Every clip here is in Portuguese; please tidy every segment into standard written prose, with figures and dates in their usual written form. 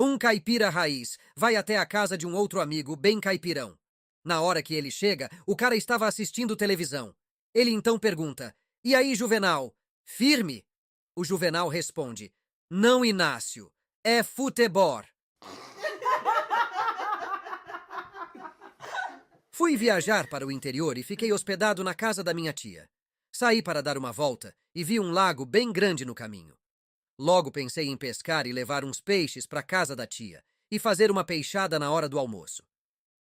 Um caipira raiz vai até a casa de um outro amigo bem caipirão. Na hora que ele chega, o cara estava assistindo televisão. Ele então pergunta: "E aí, Juvenal? Firme?" O Juvenal responde: "Não, Inácio. É futebol." Fui viajar para o interior e fiquei hospedado na casa da minha tia. Saí para dar uma volta e vi um lago bem grande no caminho. Logo pensei em pescar e levar uns peixes para a casa da tia e fazer uma peixada na hora do almoço.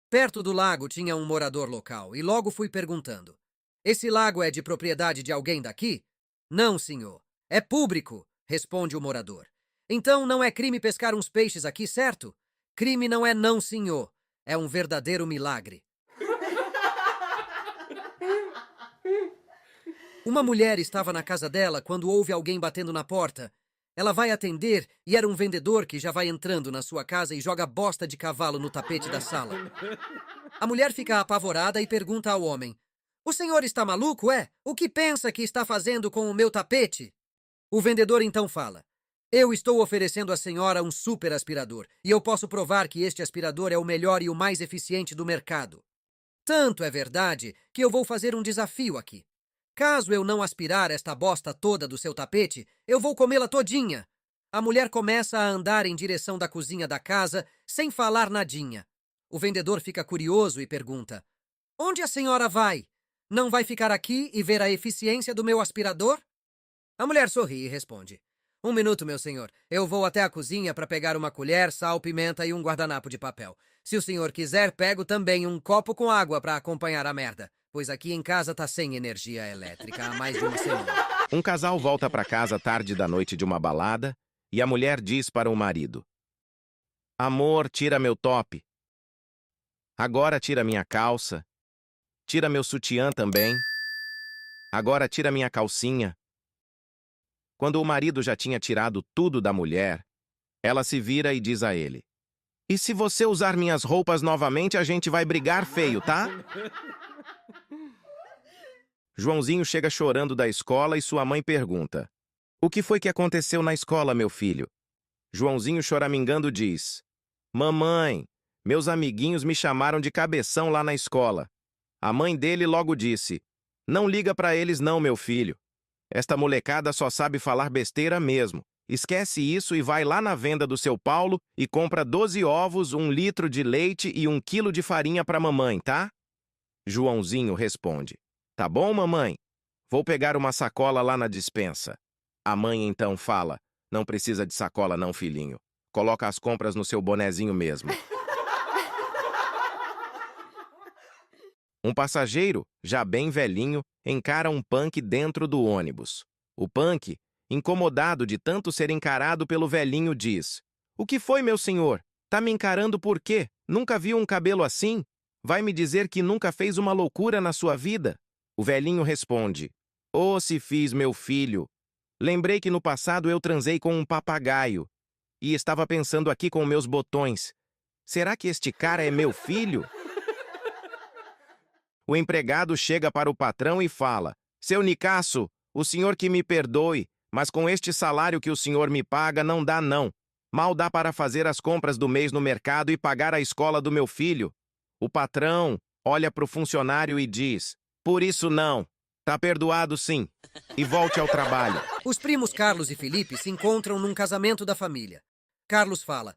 Perto do lago tinha um morador local e logo fui perguntando: "Esse lago é de propriedade de alguém daqui?" "Não, senhor. É público", responde o morador. "Então não é crime pescar uns peixes aqui, certo?" "Crime não é não, senhor. É um verdadeiro milagre." Uma mulher estava na casa dela quando ouve alguém batendo na porta. Ela vai atender e era um vendedor que já vai entrando na sua casa e joga bosta de cavalo no tapete da sala. A mulher fica apavorada e pergunta ao homem: "O senhor está maluco, é? O que pensa que está fazendo com o meu tapete?" O vendedor então fala: "Eu estou oferecendo à senhora um super aspirador e eu posso provar que este aspirador é o melhor e o mais eficiente do mercado. Tanto é verdade que eu vou fazer um desafio aqui. Caso eu não aspirar esta bosta toda do seu tapete, eu vou comê-la todinha." A mulher começa a andar em direção da cozinha da casa, sem falar nadinha. O vendedor fica curioso e pergunta: "Onde a senhora vai? Não vai ficar aqui e ver a eficiência do meu aspirador?" A mulher sorri e responde: "Um minuto, meu senhor. Eu vou até a cozinha para pegar uma colher, sal, pimenta e um guardanapo de papel. Se o senhor quiser, pego também um copo com água para acompanhar a merda, pois aqui em casa tá sem energia elétrica há mais de uma semana." Um casal volta para casa tarde da noite de uma balada e a mulher diz para o marido: "Amor, tira meu top. Agora tira minha calça. Tira meu sutiã também. Agora tira minha calcinha." Quando o marido já tinha tirado tudo da mulher, ela se vira e diz a ele: "E se você usar minhas roupas novamente, a gente vai brigar feio, tá?" Joãozinho chega chorando da escola e sua mãe pergunta: "O que foi que aconteceu na escola, meu filho?" Joãozinho choramingando diz: "Mamãe, meus amiguinhos me chamaram de cabeção lá na escola." A mãe dele logo disse: "Não liga pra eles não, meu filho. Esta molecada só sabe falar besteira mesmo. Esquece isso e vai lá na venda do seu Paulo e compra 12 ovos, 1 litro de leite e 1 quilo de farinha pra mamãe, tá?" Joãozinho responde: "Tá bom, mamãe? Vou pegar uma sacola lá na despensa." A mãe então fala: "Não precisa de sacola não, filhinho. Coloca as compras no seu bonezinho mesmo." Um passageiro, já bem velhinho, encara um punk dentro do ônibus. O punk, incomodado de tanto ser encarado pelo velhinho, diz: "O que foi, meu senhor? Tá me encarando por quê? Nunca viu um cabelo assim? Vai me dizer que nunca fez uma loucura na sua vida?" O velhinho responde: "Ô, se fiz, meu filho. Lembrei que no passado eu transei com um papagaio e estava pensando aqui com meus botões. Será que este cara é meu filho?" O empregado chega para o patrão e fala: "Seu Nicasso, o senhor que me perdoe, mas com este salário que o senhor me paga não dá não. Mal dá para fazer as compras do mês no mercado e pagar a escola do meu filho." O patrão olha para o funcionário e diz: "Por isso não. Tá perdoado sim. E volte ao trabalho." Os primos Carlos e Felipe se encontram num casamento da família. Carlos fala: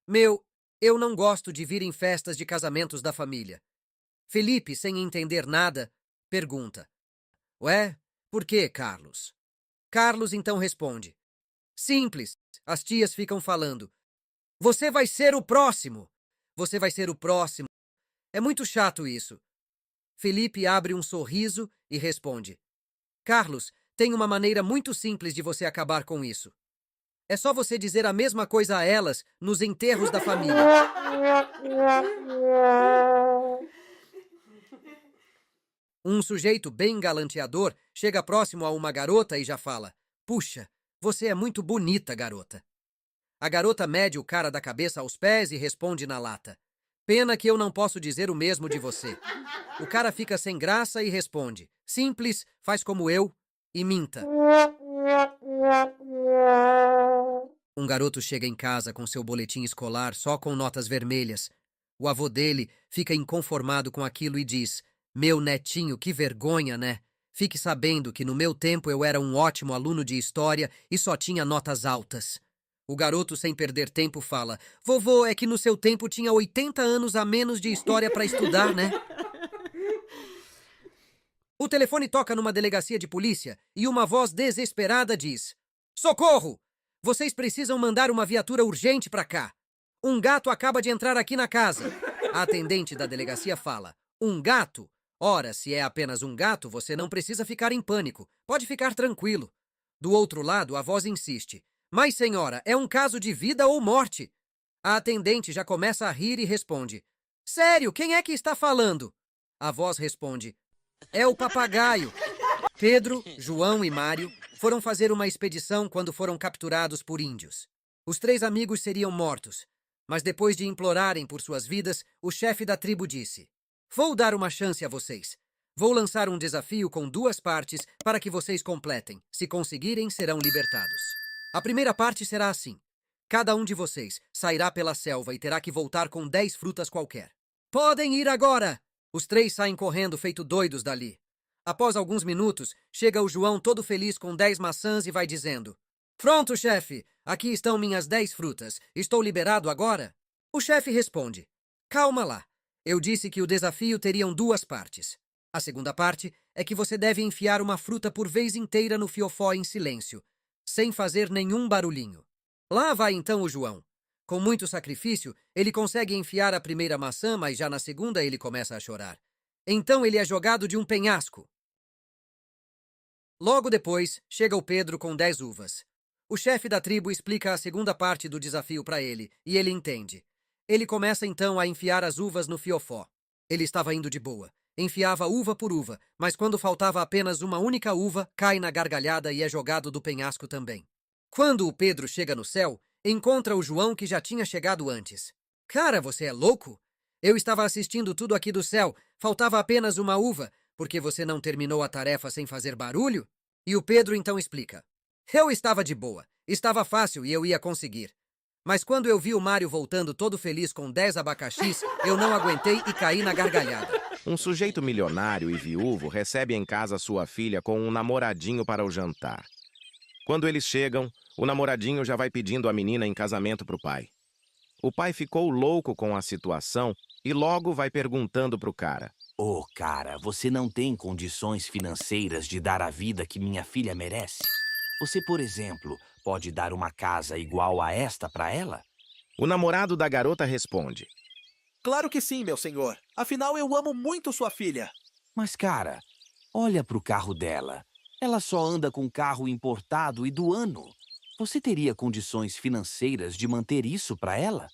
"Meu, eu não gosto de vir em festas de casamentos da família." Felipe, sem entender nada, pergunta: "Ué, por quê, Carlos?" Carlos então responde: "Simples, as tias ficam falando: 'Você vai ser o próximo! Você vai ser o próximo!' É muito chato isso." Felipe abre um sorriso e responde: "Carlos, tem uma maneira muito simples de você acabar com isso. É só você dizer a mesma coisa a elas nos enterros da família." Um sujeito bem galanteador chega próximo a uma garota e já fala: "Puxa, você é muito bonita, garota." A garota mede o cara da cabeça aos pés e responde na lata: "Pena que eu não posso dizer o mesmo de você." O cara fica sem graça e responde: "Simples, faz como eu e minta." Um garoto chega em casa com seu boletim escolar só com notas vermelhas. O avô dele fica inconformado com aquilo e diz: Meu netinho, que vergonha, né? Fique sabendo que no meu tempo eu era um ótimo aluno de história e só tinha notas altas. O garoto, sem perder tempo, fala: Vovô, é que no seu tempo tinha 80 anos a menos de história para estudar, né? O telefone toca numa delegacia de polícia e uma voz desesperada diz: Socorro! Vocês precisam mandar uma viatura urgente para cá. Um gato acaba de entrar aqui na casa. A atendente da delegacia fala: Um gato? Ora, se é apenas um gato, você não precisa ficar em pânico. Pode ficar tranquilo. Do outro lado, a voz insiste: Mas, senhora, é um caso de vida ou morte. A atendente já começa a rir e responde: Sério, quem é que está falando? A voz responde: É o papagaio. Pedro, João e Mário foram fazer uma expedição quando foram capturados por índios. Os 3 amigos seriam mortos, mas depois de implorarem por suas vidas, o chefe da tribo disse: Vou dar uma chance a vocês. Vou lançar um desafio com 2 partes para que vocês completem. Se conseguirem, serão libertados. A primeira parte será assim: cada um de vocês sairá pela selva e terá que voltar com 10 frutas qualquer. Podem ir agora! Os 3 saem correndo feito doidos dali. Após alguns minutos, chega o João todo feliz com 10 maçãs e vai dizendo: Pronto, chefe! Aqui estão minhas 10 frutas. Estou liberado agora? O chefe responde: Calma lá. Eu disse que o desafio teriam 2 partes. A segunda parte é que você deve enfiar uma fruta por vez inteira no fiofó em silêncio, sem fazer nenhum barulhinho. Lá vai então o João. Com muito sacrifício, ele consegue enfiar a primeira maçã, mas já na segunda ele começa a chorar. Então ele é jogado de um penhasco. Logo depois, chega o Pedro com 10 uvas. O chefe da tribo explica a segunda parte do desafio para ele, e ele entende. Ele começa então a enfiar as uvas no fiofó. Ele estava indo de boa. Enfiava uva por uva, mas quando faltava apenas uma única uva, cai na gargalhada e é jogado do penhasco também. Quando o Pedro chega no céu, encontra o João que já tinha chegado antes. Cara, você é louco? Eu estava assistindo tudo aqui do céu. Faltava apenas uma uva. Porque você não terminou a tarefa sem fazer barulho? E o Pedro então explica: Eu estava de boa, estava fácil e eu ia conseguir. Mas quando eu vi o Mário voltando todo feliz com 10 abacaxis, eu não aguentei e caí na gargalhada. Um sujeito milionário e viúvo recebe em casa sua filha com um namoradinho para o jantar. Quando eles chegam, o namoradinho já vai pedindo a menina em casamento para o pai. O pai ficou louco com a situação e logo vai perguntando para o cara: Ô, cara, você não tem condições financeiras de dar a vida que minha filha merece? Você, por exemplo, pode dar uma casa igual a esta para ela? O namorado da garota responde: Claro que sim, meu senhor. Afinal, eu amo muito sua filha. Mas, cara, olha pro carro dela. Ela só anda com carro importado e do ano. Você teria condições financeiras de manter isso para ela?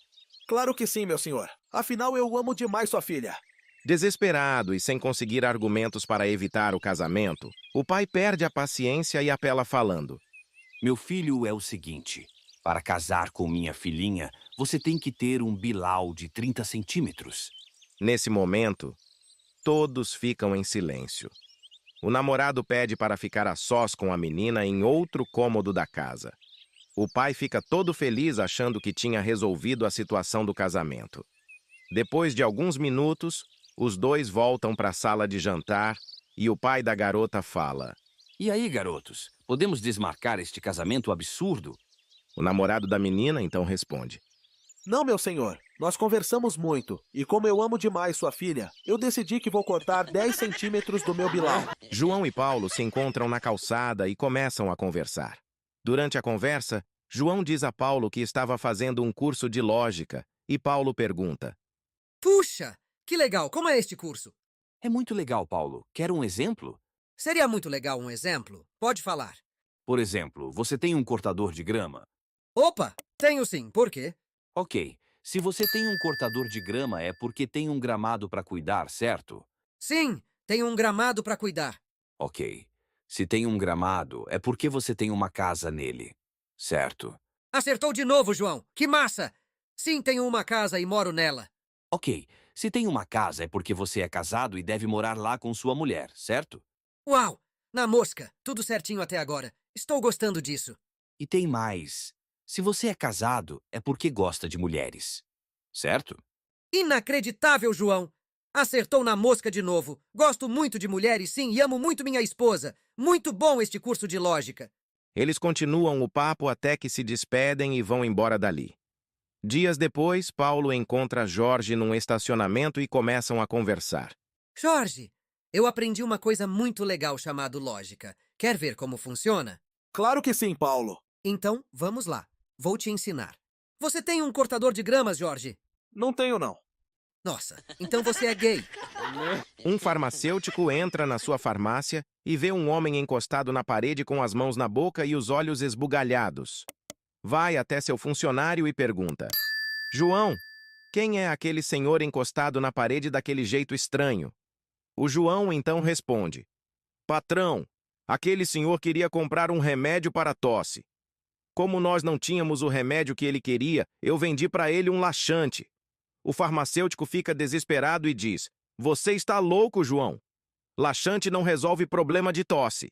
Claro que sim, meu senhor. Afinal, eu amo demais sua filha. Desesperado e sem conseguir argumentos para evitar o casamento, o pai perde a paciência e apela falando: Meu filho, é o seguinte. Para casar com minha filhinha, você tem que ter um bilau de 30 centímetros. Nesse momento, todos ficam em silêncio. O namorado pede para ficar a sós com a menina em outro cômodo da casa. O pai fica todo feliz achando que tinha resolvido a situação do casamento. Depois de alguns minutos, os 2 voltam para a sala de jantar e o pai da garota fala: E aí, garotos, podemos desmarcar este casamento absurdo? O namorado da menina então responde: Não, meu senhor. Nós conversamos muito. E como eu amo demais sua filha, eu decidi que vou cortar 10 centímetros do meu bilau. João e Paulo se encontram na calçada e começam a conversar. Durante a conversa, João diz a Paulo que estava fazendo um curso de lógica e Paulo pergunta: Puxa, que legal! Como é este curso? É muito legal, Paulo. Quer um exemplo? Seria muito legal um exemplo? Pode falar. Por exemplo, você tem um cortador de grama? Opa, tenho sim. Por quê? Ok. Se você tem um cortador de grama é porque tem um gramado para cuidar, certo? Sim, tenho um gramado para cuidar. Ok. Se tem um gramado é porque você tem uma casa nele, certo? Acertou de novo, João. Que massa! Sim, tenho uma casa e moro nela. Ok. Se tem uma casa é porque você é casado e deve morar lá com sua mulher, certo? Uau! Na mosca. Tudo certinho até agora. Estou gostando disso. E tem mais. Se você é casado, é porque gosta de mulheres. Certo? Inacreditável, João! Acertou na mosca de novo. Gosto muito de mulheres, sim, e amo muito minha esposa. Muito bom este curso de lógica. Eles continuam o papo até que se despedem e vão embora dali. Dias depois, Paulo encontra Jorge num estacionamento e começam a conversar. Jorge, eu aprendi uma coisa muito legal chamada lógica. Quer ver como funciona? Claro que sim, Paulo. Então, vamos lá. Vou te ensinar. Você tem um cortador de gramas, Jorge? Não tenho, não. Nossa, então você é gay. Um farmacêutico entra na sua farmácia e vê um homem encostado na parede com as mãos na boca e os olhos esbugalhados. Vai até seu funcionário e pergunta: João, quem é aquele senhor encostado na parede daquele jeito estranho? O João então responde: Patrão, aquele senhor queria comprar um remédio para tosse. Como nós não tínhamos o remédio que ele queria, eu vendi para ele um laxante. O farmacêutico fica desesperado e diz: Você está louco, João? Laxante não resolve problema de tosse.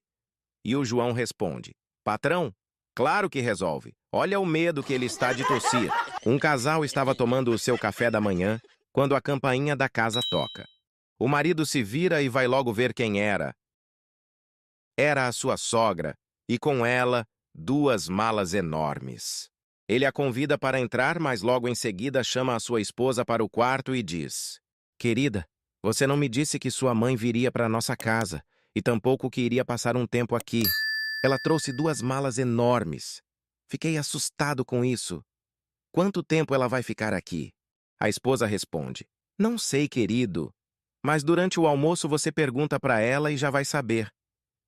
E o João responde: Patrão, claro que resolve. Olha o medo que ele está de tossir. Um casal estava tomando o seu café da manhã quando a campainha da casa toca. O marido se vira e vai logo ver quem era. Era a sua sogra, e com ela, 2 malas enormes. Ele a convida para entrar, mas logo em seguida chama a sua esposa para o quarto e diz: Querida, você não me disse que sua mãe viria para nossa casa, e tampouco que iria passar um tempo aqui. Ela trouxe 2 malas enormes. Fiquei assustado com isso. Quanto tempo ela vai ficar aqui? A esposa responde: Não sei, querido. Mas durante o almoço você pergunta para ela e já vai saber.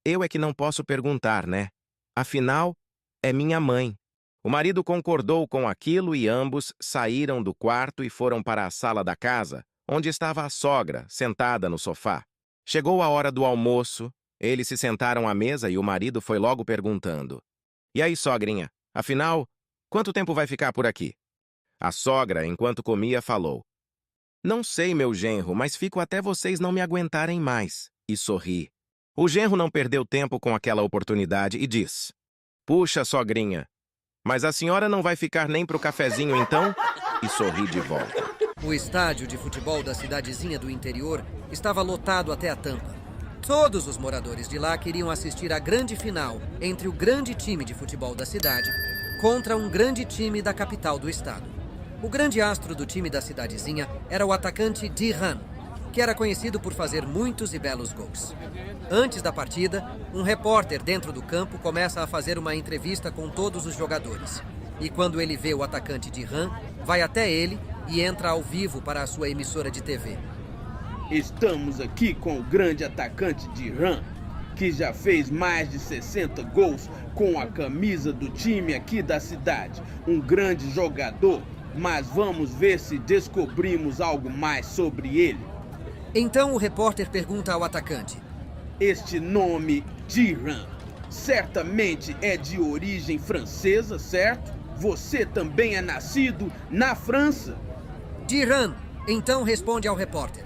Eu é que não posso perguntar, né? Afinal, é minha mãe. O marido concordou com aquilo e ambos saíram do quarto e foram para a sala da casa, onde estava a sogra, sentada no sofá. Chegou a hora do almoço, eles se sentaram à mesa e o marido foi logo perguntando: E aí, sogrinha, afinal, quanto tempo vai ficar por aqui? A sogra, enquanto comia, falou: Não sei, meu genro, mas fico até vocês não me aguentarem mais. E sorri. O genro não perdeu tempo com aquela oportunidade e diz: Puxa, sogrinha, mas a senhora não vai ficar nem pro cafezinho então? E sorri de volta. O estádio de futebol da cidadezinha do interior estava lotado até a tampa. Todos os moradores de lá queriam assistir à grande final entre o grande time de futebol da cidade contra um grande time da capital do estado. O grande astro do time da cidadezinha era o atacante Diran, que era conhecido por fazer muitos e belos gols. Antes da partida, um repórter dentro do campo começa a fazer uma entrevista com todos os jogadores. E quando ele vê o atacante Diran, vai até ele e entra ao vivo para a sua emissora de TV. Estamos aqui com o grande atacante Diran, que já fez mais de 60 gols com a camisa do time aqui da cidade. Um grande jogador, mas vamos ver se descobrimos algo mais sobre ele. Então o repórter pergunta ao atacante: Este nome, Diran, certamente é de origem francesa, certo? Você também é nascido na França? Diran, então responde ao repórter: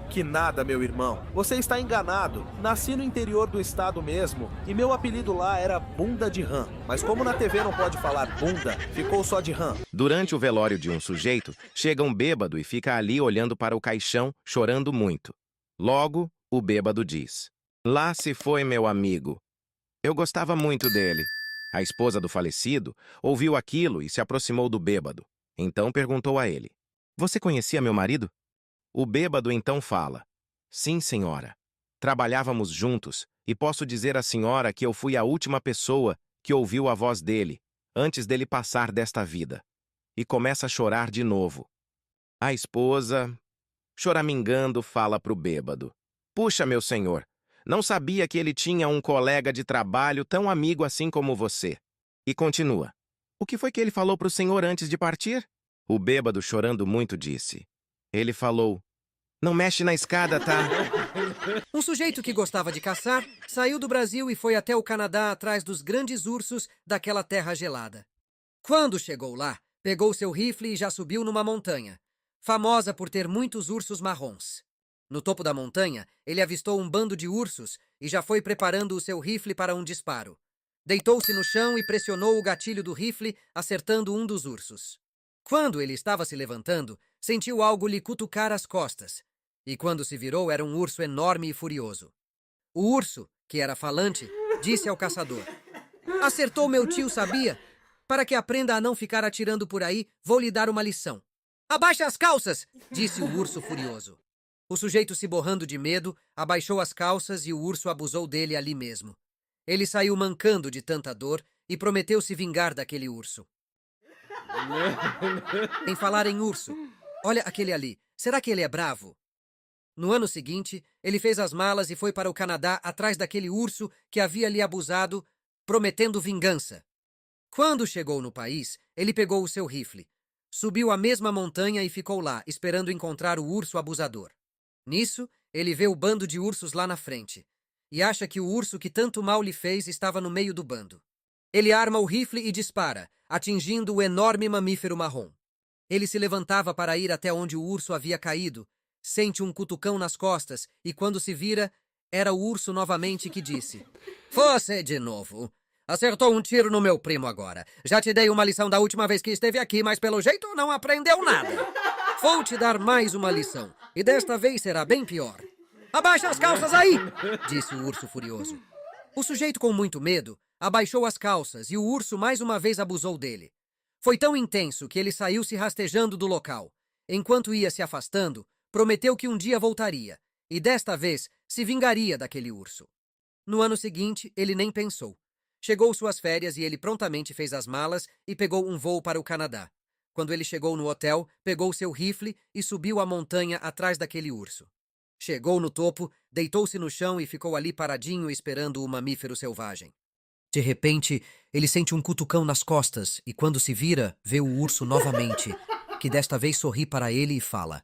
Que nada, meu irmão. Você está enganado. Nasci no interior do estado mesmo e meu apelido lá era Bunda de Rã. Mas como na TV não pode falar bunda, ficou só de Rã. Durante o velório de um sujeito, chega um bêbado e fica ali olhando para o caixão, chorando muito. Logo, o bêbado diz: Lá se foi meu amigo. Eu gostava muito dele. A esposa do falecido ouviu aquilo e se aproximou do bêbado. Então perguntou a ele: Você conhecia meu marido? O bêbado então fala: Sim, senhora. Trabalhávamos juntos e posso dizer à senhora que eu fui a última pessoa que ouviu a voz dele antes dele passar desta vida. E começa a chorar de novo. A esposa, choramingando, fala para o bêbado: Puxa, meu senhor, não sabia que ele tinha um colega de trabalho tão amigo assim como você. E continua: O que foi que ele falou para o senhor antes de partir? O bêbado, chorando muito, disse: Ele falou: Não mexe na escada, tá? Um sujeito que gostava de caçar saiu do Brasil e foi até o Canadá atrás dos grandes ursos daquela terra gelada. Quando chegou lá, pegou seu rifle e já subiu numa montanha, famosa por ter muitos ursos marrons. No topo da montanha, ele avistou um bando de ursos e já foi preparando o seu rifle para um disparo. Deitou-se no chão e pressionou o gatilho do rifle, acertando um dos ursos. Quando ele estava se levantando, sentiu algo lhe cutucar as costas. E quando se virou, era um urso enorme e furioso. O urso, que era falante, disse ao caçador: "Acertou meu tio, sabia? Para que aprenda a não ficar atirando por aí, vou lhe dar uma lição." "Abaixe as calças!" disse o urso furioso. O sujeito, se borrando de medo, abaixou as calças e o urso abusou dele ali mesmo. Ele saiu mancando de tanta dor e prometeu se vingar daquele urso. Em falar em urso, olha aquele ali. Será que ele é bravo? No ano seguinte, ele fez as malas e foi para o Canadá atrás daquele urso que havia lhe abusado, prometendo vingança. Quando chegou no país, ele pegou o seu rifle, subiu a mesma montanha e ficou lá, esperando encontrar o urso abusador. Nisso, ele vê o bando de ursos lá na frente e acha que o urso que tanto mal lhe fez estava no meio do bando. Ele arma o rifle e dispara, atingindo o enorme mamífero marrom. Ele se levantava para ir até onde o urso havia caído, sente um cutucão nas costas e, quando se vira, era o urso novamente que disse: "Você de novo. Acertou um tiro no meu primo agora. Já te dei uma lição da última vez que esteve aqui, mas pelo jeito não aprendeu nada. Vou te dar mais uma lição, e desta vez será bem pior. Abaixa as calças aí!" disse o urso furioso. O sujeito, com muito medo, abaixou as calças e o urso mais uma vez abusou dele. Foi tão intenso que ele saiu se rastejando do local. Enquanto ia se afastando, prometeu que um dia voltaria, e desta vez se vingaria daquele urso. No ano seguinte, ele nem pensou. Chegou suas férias e ele prontamente fez as malas e pegou um voo para o Canadá. Quando ele chegou no hotel, pegou seu rifle e subiu a montanha atrás daquele urso. Chegou no topo, deitou-se no chão e ficou ali paradinho esperando o mamífero selvagem. De repente, ele sente um cutucão nas costas e, quando se vira, vê o urso novamente, que desta vez sorri para ele e fala: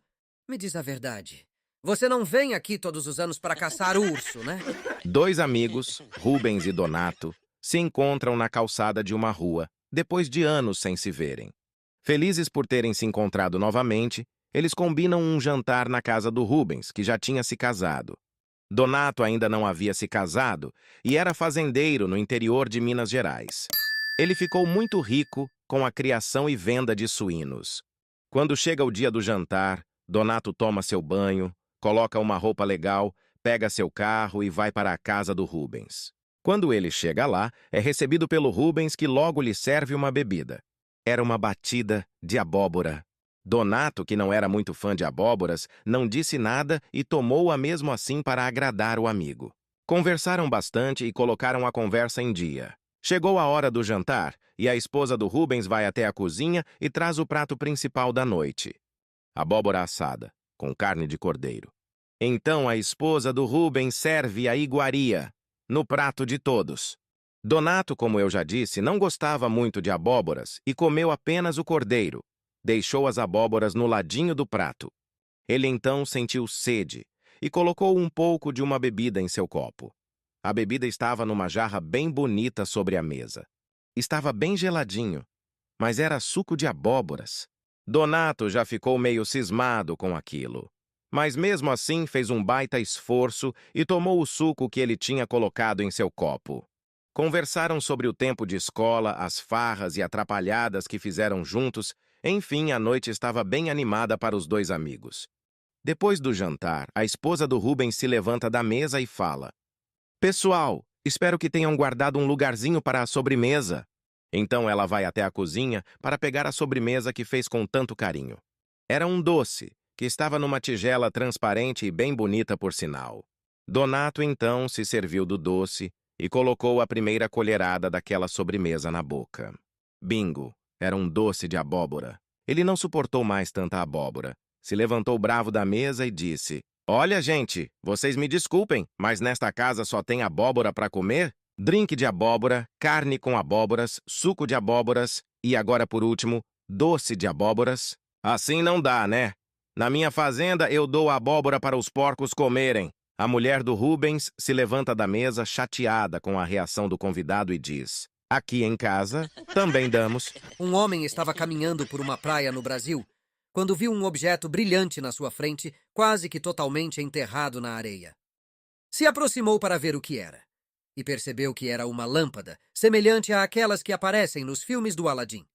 "Me diz a verdade. Você não vem aqui todos os anos para caçar urso, né?" Dois amigos, Rubens e Donato, se encontram na calçada de uma rua, depois de anos sem se verem. Felizes por terem se encontrado novamente, eles combinam um jantar na casa do Rubens, que já tinha se casado. Donato ainda não havia se casado e era fazendeiro no interior de Minas Gerais. Ele ficou muito rico com a criação e venda de suínos. Quando chega o dia do jantar, Donato toma seu banho, coloca uma roupa legal, pega seu carro e vai para a casa do Rubens. Quando ele chega lá, é recebido pelo Rubens, que logo lhe serve uma bebida. Era uma batida de abóbora. Donato, que não era muito fã de abóboras, não disse nada e tomou-a mesmo assim para agradar o amigo. Conversaram bastante e colocaram a conversa em dia. Chegou a hora do jantar e a esposa do Rubens vai até a cozinha e traz o prato principal da noite: abóbora assada, com carne de cordeiro. Então a esposa do Rubens serve a iguaria no prato de todos. Donato, como eu já disse, não gostava muito de abóboras e comeu apenas o cordeiro. Deixou as abóboras no ladinho do prato. Ele então sentiu sede e colocou um pouco de uma bebida em seu copo. A bebida estava numa jarra bem bonita sobre a mesa. Estava bem geladinho, mas era suco de abóboras. Donato já ficou meio cismado com aquilo, mas mesmo assim fez um baita esforço e tomou o suco que ele tinha colocado em seu copo. Conversaram sobre o tempo de escola, as farras e atrapalhadas que fizeram juntos. Enfim, a noite estava bem animada para os dois amigos. Depois do jantar, a esposa do Rubens se levanta da mesa e fala: "Pessoal, espero que tenham guardado um lugarzinho para a sobremesa." Então ela vai até a cozinha para pegar a sobremesa que fez com tanto carinho. Era um doce, que estava numa tigela transparente e bem bonita por sinal. Donato então se serviu do doce e colocou a primeira colherada daquela sobremesa na boca. Bingo! Era um doce de abóbora. Ele não suportou mais tanta abóbora. Se levantou bravo da mesa e disse: "Olha, gente, vocês me desculpem, mas nesta casa só tem abóbora para comer? Drink de abóbora, carne com abóboras, suco de abóboras e agora, por último, doce de abóboras? Assim não dá, né? Na minha fazenda eu dou abóbora para os porcos comerem." A mulher do Rubens se levanta da mesa chateada com a reação do convidado e diz: "Aqui em casa, também damos." Um homem estava caminhando por uma praia no Brasil quando viu um objeto brilhante na sua frente, quase que totalmente enterrado na areia. Se aproximou para ver o que era. e percebeu que era uma lâmpada, semelhante àquelas que aparecem nos filmes do Aladim.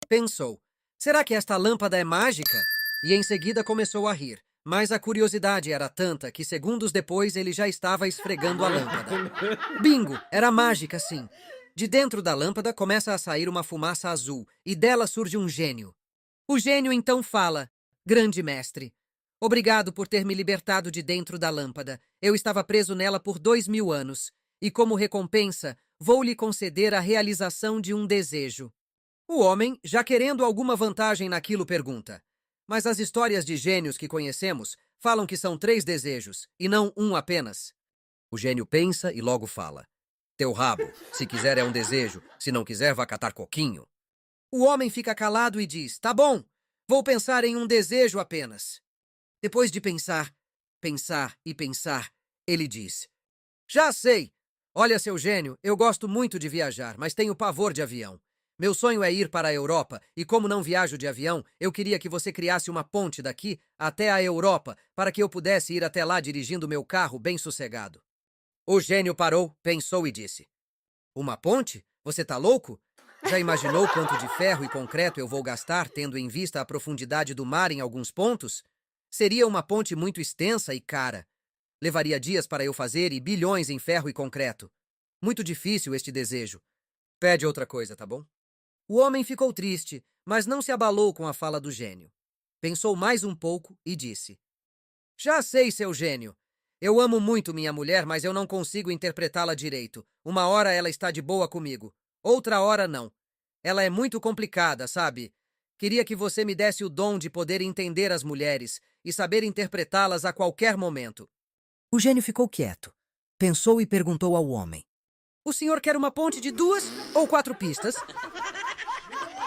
Pensou, será que esta lâmpada é mágica? E em seguida começou a rir, mas a curiosidade era tanta que segundos depois ele já estava esfregando a lâmpada. Bingo! Era mágica, sim. De dentro da lâmpada começa a sair uma fumaça azul, e dela surge um gênio. O gênio então fala, grande mestre, obrigado por ter me libertado de dentro da lâmpada. Eu estava preso nela por 2000 anos, e como recompensa, vou lhe conceder a realização de um desejo. O homem, já querendo alguma vantagem naquilo, pergunta, mas as histórias de gênios que conhecemos falam que são 3 desejos, e não um apenas. O gênio pensa e logo fala, teu rabo, se quiser é um desejo, se não quiser vá catar coquinho. O homem fica calado e diz, tá bom, vou pensar em um desejo apenas. Depois de pensar, pensar e pensar, ele diz, já sei! Olha, seu gênio, eu gosto muito de viajar, mas tenho pavor de avião. Meu sonho é ir para a Europa, e como não viajo de avião, eu queria que você criasse uma ponte daqui até a Europa, para que eu pudesse ir até lá dirigindo meu carro bem sossegado. O gênio parou, pensou e disse, uma ponte? Você tá louco? Já imaginou quanto de ferro e concreto eu vou gastar, tendo em vista a profundidade do mar em alguns pontos? Seria uma ponte muito extensa e cara. Levaria dias para eu fazer e bilhões em ferro e concreto. Muito difícil este desejo. Pede outra coisa, tá bom? O homem ficou triste, mas não se abalou com a fala do gênio. Pensou mais um pouco e disse, já sei, seu gênio. Eu amo muito minha mulher, mas eu não consigo interpretá-la direito. Uma hora ela está de boa comigo, outra hora não. Ela é muito complicada, sabe? Queria que você me desse o dom de poder entender as mulheres e saber interpretá-las a qualquer momento. O gênio ficou quieto. Pensou e perguntou ao homem, o senhor quer uma ponte de 2 ou 4 pistas?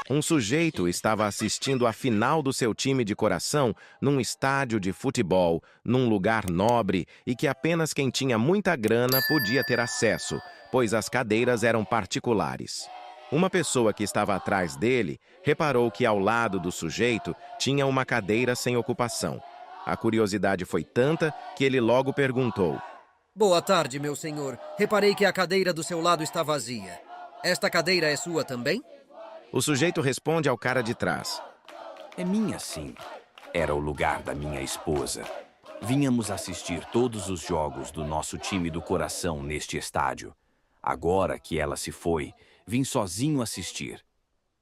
Um sujeito estava assistindo a final do seu time de coração num estádio de futebol, num lugar nobre e que apenas quem tinha muita grana podia ter acesso, pois as cadeiras eram particulares. Uma pessoa que estava atrás dele reparou que ao lado do sujeito tinha uma cadeira sem ocupação. A curiosidade foi tanta que ele logo perguntou, boa tarde, meu senhor. Reparei que a cadeira do seu lado está vazia. Esta cadeira é sua também? O sujeito responde ao cara de trás, É minha, sim. Era o lugar da minha esposa. Vínhamos assistir todos os jogos do nosso time do coração neste estádio. Agora que ela se foi, vim sozinho assistir.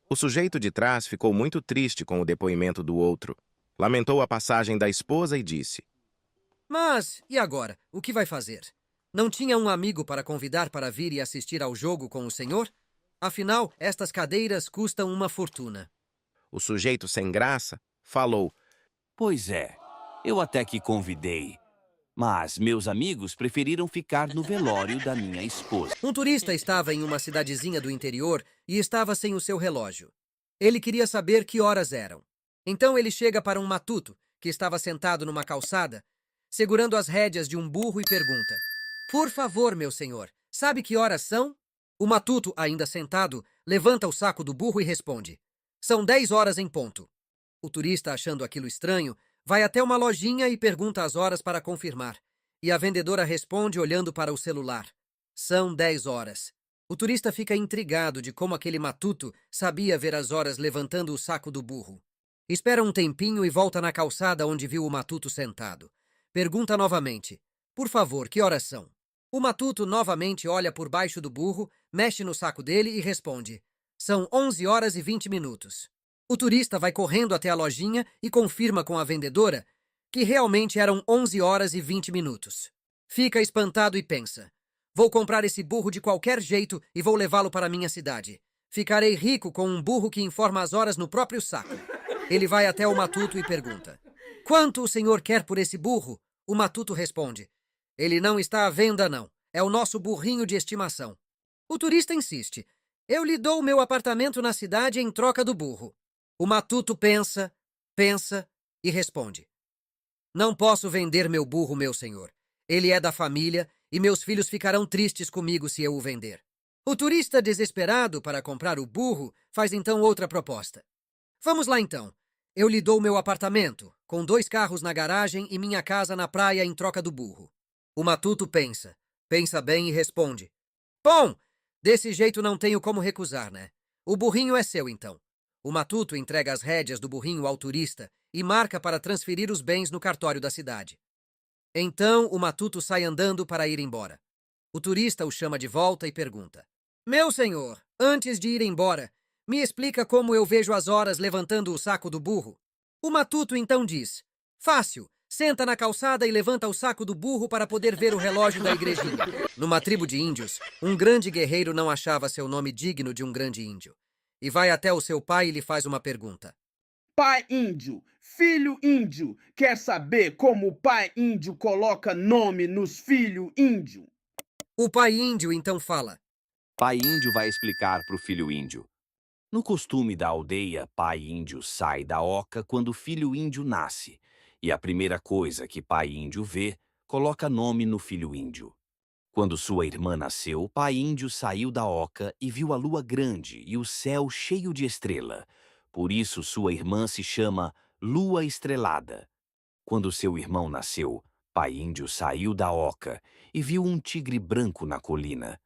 O sujeito de trás ficou muito triste com o depoimento do outro. Lamentou a passagem da esposa e disse, mas, e agora? O que vai fazer? Não tinha um amigo para convidar para vir e assistir ao jogo com o senhor? Afinal, estas cadeiras custam uma fortuna. O sujeito sem graça falou, Pois é, eu até que convidei. Mas meus amigos preferiram ficar no velório da minha esposa. Um turista estava em uma cidadezinha do interior e estava sem o seu relógio. Ele queria saber que horas eram. Então ele chega para um matuto, que estava sentado numa calçada, segurando as rédeas de um burro e pergunta, por favor, meu senhor, sabe que horas são? O matuto, ainda sentado, levanta o saco do burro e responde, são 10 horas em ponto. O turista, achando aquilo estranho, vai até uma lojinha e pergunta as horas para confirmar. E a vendedora responde olhando para o celular. São 10 horas. O turista fica intrigado de como aquele matuto sabia ver as horas levantando o saco do burro. Espera um tempinho e volta na calçada onde viu o matuto sentado. Pergunta novamente, por favor, que horas são? O matuto novamente olha por baixo do burro, mexe no saco dele e responde, são 11 horas e 20 minutos. O turista vai correndo até a lojinha e confirma com a vendedora que realmente eram 11 horas e 20 minutos. Fica espantado e pensa, vou comprar esse burro de qualquer jeito e vou levá-lo para minha cidade. Ficarei rico com um burro que informa as horas no próprio saco. Ele vai até o matuto e pergunta, quanto o senhor quer por esse burro? O matuto responde, ele não está à venda não, é o nosso burrinho de estimação. O turista insiste, eu lhe dou o meu apartamento na cidade em troca do burro. O matuto pensa, pensa e responde, não posso vender meu burro, meu senhor. Ele é da família e meus filhos ficarão tristes comigo se eu o vender. O turista, desesperado para comprar o burro, faz então outra proposta. Vamos lá então. Eu lhe dou meu apartamento, com 2 carros na garagem e minha casa na praia em troca do burro. O matuto pensa, pensa bem e responde, Bom, desse jeito não tenho como recusar, né? O burrinho é seu, então. O matuto entrega as rédeas do burrinho ao turista e marca para transferir os bens no cartório da cidade. Então, o matuto sai andando para ir embora. O turista o chama de volta e pergunta: Meu senhor, antes de ir embora, me explica como eu vejo as horas levantando o saco do burro? O matuto então diz: Fácil, senta na calçada e levanta o saco do burro para poder ver o relógio da igrejinha. Numa tribo de índios, um grande guerreiro não achava seu nome digno de um grande índio. E vai até o seu pai e lhe faz uma pergunta. Pai índio, filho índio, quer saber como o pai índio coloca nome nos filhos índio? O pai índio então fala: Pai índio vai explicar para o filho índio. No costume da aldeia, pai índio sai da oca quando o filho índio nasce. E a primeira coisa que pai índio vê, coloca nome no filho índio. Quando sua irmã nasceu, pai índio saiu da oca e viu a lua grande e o céu cheio de estrela. Por isso sua irmã se chama Lua Estrelada. Quando seu irmão nasceu, pai índio saiu da oca e viu um tigre branco na colina.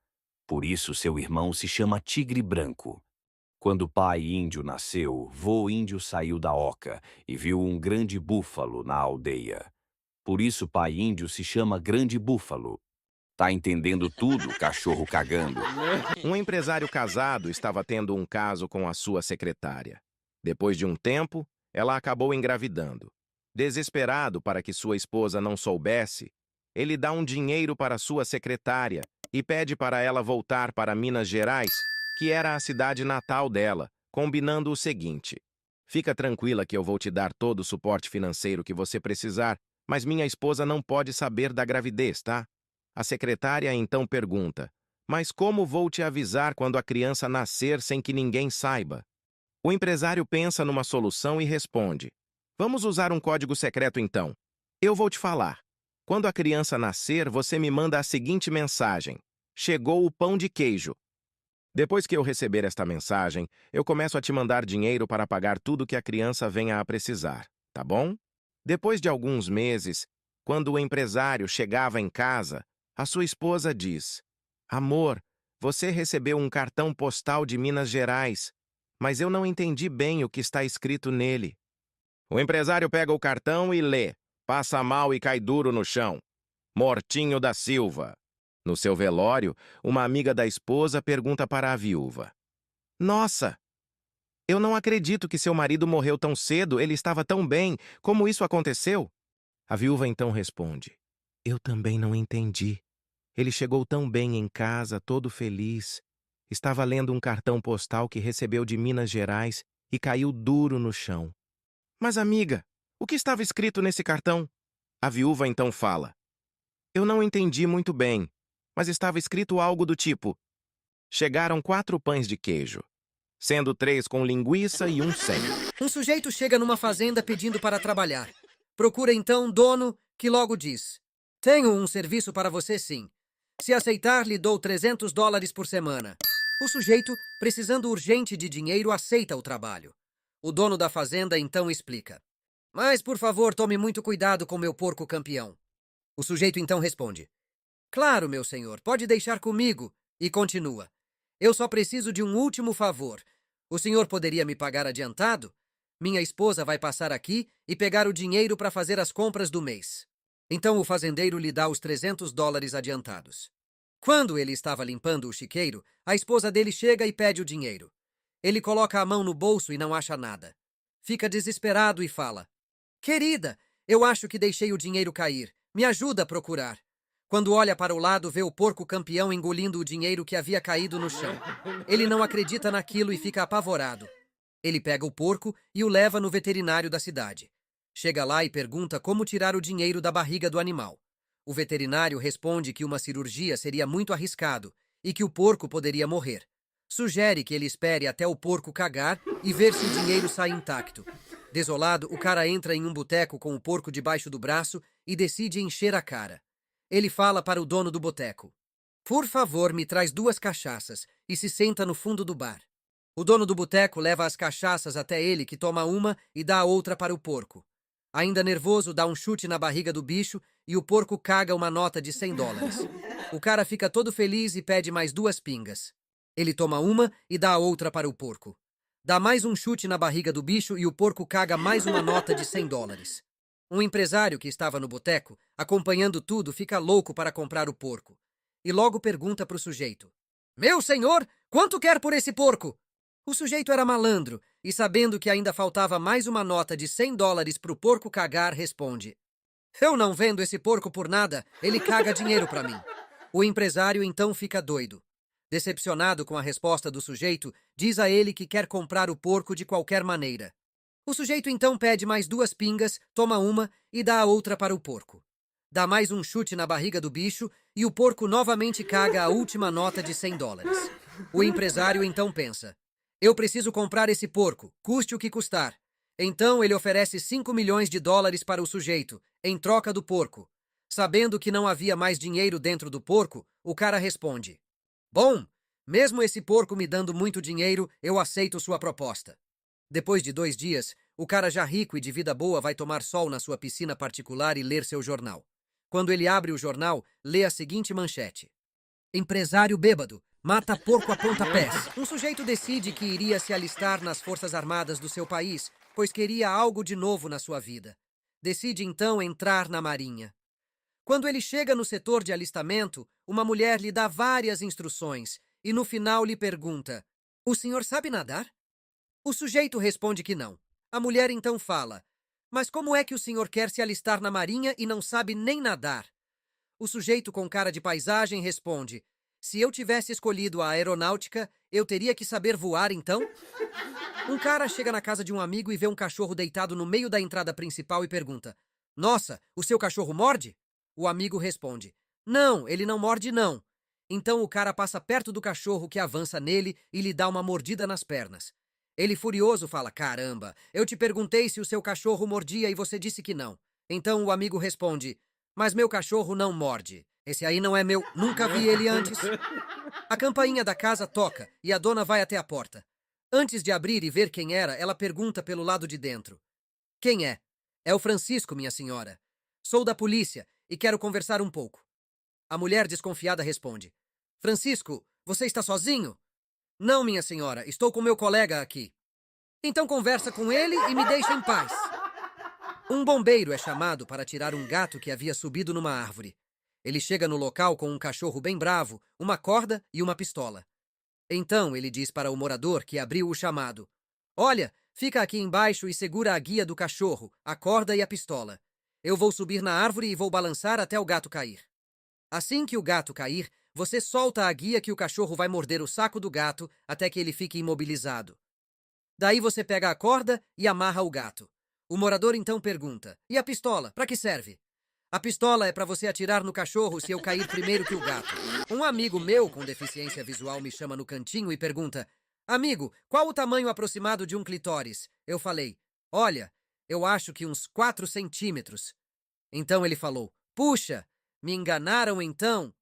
Por isso seu irmão se chama Tigre Branco. Quando pai índio nasceu, vô índio saiu da oca e viu um grande búfalo na aldeia. Por isso pai índio se chama Grande Búfalo. Tá entendendo tudo, cachorro cagando? Um empresário casado estava tendo um caso com a sua secretária. Depois de um tempo, ela acabou engravidando. Desesperado para que sua esposa não soubesse, ele dá um dinheiro para sua secretária e pede para ela voltar para Minas Gerais, que era a cidade natal dela, combinando o seguinte: fica tranquila que eu vou te dar todo o suporte financeiro que você precisar, mas minha esposa não pode saber da gravidez, tá? A secretária então pergunta: mas como vou te avisar quando a criança nascer sem que ninguém saiba? O empresário pensa numa solução e responde: vamos usar um código secreto então. Eu vou te falar. Quando a criança nascer, você me manda a seguinte mensagem: chegou o pão de queijo. Depois que eu receber esta mensagem, eu começo a te mandar dinheiro para pagar tudo que a criança venha a precisar, tá bom? Depois de alguns meses, quando o empresário chegava em casa, a sua esposa diz: amor, você recebeu um cartão postal de Minas Gerais, mas eu não entendi bem o que está escrito nele. O empresário pega o cartão e lê, passa mal e cai duro no chão. Mortinho da Silva. No seu velório, uma amiga da esposa pergunta para a viúva: nossa, eu não acredito que seu marido morreu tão cedo, ele estava tão bem, como isso aconteceu? A viúva então responde: eu também não entendi. Ele chegou tão bem em casa, todo feliz. Estava lendo um cartão postal que recebeu de Minas Gerais e caiu duro no chão. Mas, amiga, o que estava escrito nesse cartão? A viúva então fala: eu não entendi muito bem, mas estava escrito algo do tipo: chegaram 4 pães de queijo, sendo 3 com linguiça e um sem. Um sujeito chega numa fazenda pedindo para trabalhar. Procura então um dono que logo diz: tenho um serviço para você sim. Se aceitar, lhe dou $300 por semana. O sujeito, precisando urgente de dinheiro, aceita o trabalho. O dono da fazenda então explica: mas, por favor, tome muito cuidado com meu porco campeão. O sujeito então responde: claro, meu senhor, pode deixar comigo. E continua: eu só preciso de um último favor. O senhor poderia me pagar adiantado? Minha esposa vai passar aqui e pegar o dinheiro para fazer as compras do mês. Então o fazendeiro lhe dá os $300 adiantados. Quando ele estava limpando o chiqueiro, a esposa dele chega e pede o dinheiro. Ele coloca a mão no bolso e não acha nada. Fica desesperado e fala: querida, eu acho que deixei o dinheiro cair. Me ajuda a procurar. Quando olha para o lado, vê o porco campeão engolindo o dinheiro que havia caído no chão. Ele não acredita naquilo e fica apavorado. Ele pega o porco e o leva no veterinário da cidade. Chega lá e pergunta como tirar o dinheiro da barriga do animal. O veterinário responde que uma cirurgia seria muito arriscado e que o porco poderia morrer. Sugere que ele espere até o porco cagar e ver se o dinheiro sai intacto. Desolado, o cara entra em um boteco com o porco debaixo do braço e decide encher a cara. Ele fala para o dono do boteco: por favor, me traz 2 cachaças, e se senta no fundo do bar. O dono do boteco leva as cachaças até ele, que toma uma e dá a outra para o porco. Ainda nervoso, dá um chute na barriga do bicho e o porco caga uma nota de $100. O cara fica todo feliz e pede mais 2 pingas. Ele toma uma e dá a outra para o porco. Dá mais um chute na barriga do bicho e o porco caga mais uma nota de $100. Um empresário que estava no boteco, acompanhando tudo, fica louco para comprar o porco. E logo pergunta para o sujeito: "Meu senhor, quanto quer por esse porco?" O sujeito era malandro e, sabendo que ainda faltava mais uma nota de $100 para o porco cagar, responde: "Eu não vendo esse porco por nada, ele caga dinheiro para mim." O empresário então fica doido. Decepcionado com a resposta do sujeito, diz a ele que quer comprar o porco de qualquer maneira. O sujeito então pede mais 2 pingas, toma uma e dá a outra para o porco. Dá mais um chute na barriga do bicho e o porco novamente caga a última nota de $100. O empresário então pensa: "Eu preciso comprar esse porco, custe o que custar." Então ele oferece $5 milhões para o sujeito, em troca do porco. Sabendo que não havia mais dinheiro dentro do porco, o cara responde: "Bom, mesmo esse porco me dando muito dinheiro, eu aceito sua proposta." Depois de 2 dias, o cara já rico e de vida boa vai tomar sol na sua piscina particular e ler seu jornal. Quando ele abre o jornal, lê a seguinte manchete: "Empresário bêbado mata porco a pontapés." Um sujeito decide que iria se alistar nas Forças Armadas do seu país, pois queria algo de novo na sua vida. Decide então entrar na Marinha. Quando ele chega no setor de alistamento, uma mulher lhe dá várias instruções e no final lhe pergunta: "O senhor sabe nadar?" O sujeito responde que não. A mulher então fala: "Mas como é que o senhor quer se alistar na Marinha e não sabe nem nadar?" O sujeito com cara de paisagem responde: "Se eu tivesse escolhido a aeronáutica, eu teria que saber voar então?" Um cara chega na casa de um amigo e vê um cachorro deitado no meio da entrada principal e pergunta: "Nossa, o seu cachorro morde?" O amigo responde: "Não, ele não morde não." Então o cara passa perto do cachorro que avança nele e lhe dá uma mordida nas pernas. Ele furioso fala: "Caramba, eu te perguntei se o seu cachorro mordia e você disse que não." Então o amigo responde: "Mas meu cachorro não morde. Esse aí não é meu, nunca vi ele antes." A campainha da casa toca e a dona vai até a porta. Antes de abrir e ver quem era, ela pergunta pelo lado de dentro: "Quem é?" "É o Francisco, minha senhora. Sou da polícia e quero conversar um pouco." A mulher desconfiada responde: "Francisco, você está sozinho?" "Não, minha senhora, estou com meu colega aqui." "Então conversa com ele e me deixa em paz." Um bombeiro é chamado para tirar um gato que havia subido numa árvore. Ele chega no local com um cachorro bem bravo, uma corda e uma pistola. Então ele diz para o morador que abriu o chamado: "Olha, fica aqui embaixo e segura a guia do cachorro, a corda e a pistola. Eu vou subir na árvore e vou balançar até o gato cair. Assim que o gato cair, você solta a guia que o cachorro vai morder o saco do gato até que ele fique imobilizado. Daí você pega a corda e amarra o gato." O morador então pergunta: "E a pistola, para que serve?" "A pistola é para você atirar no cachorro se eu cair primeiro que o gato." Um amigo meu com deficiência visual me chama no cantinho e pergunta: "Amigo, qual o tamanho aproximado de um clitóris?" Eu falei: "Olha, eu acho que uns 4 centímetros." Então ele falou: "Puxa, me enganaram então?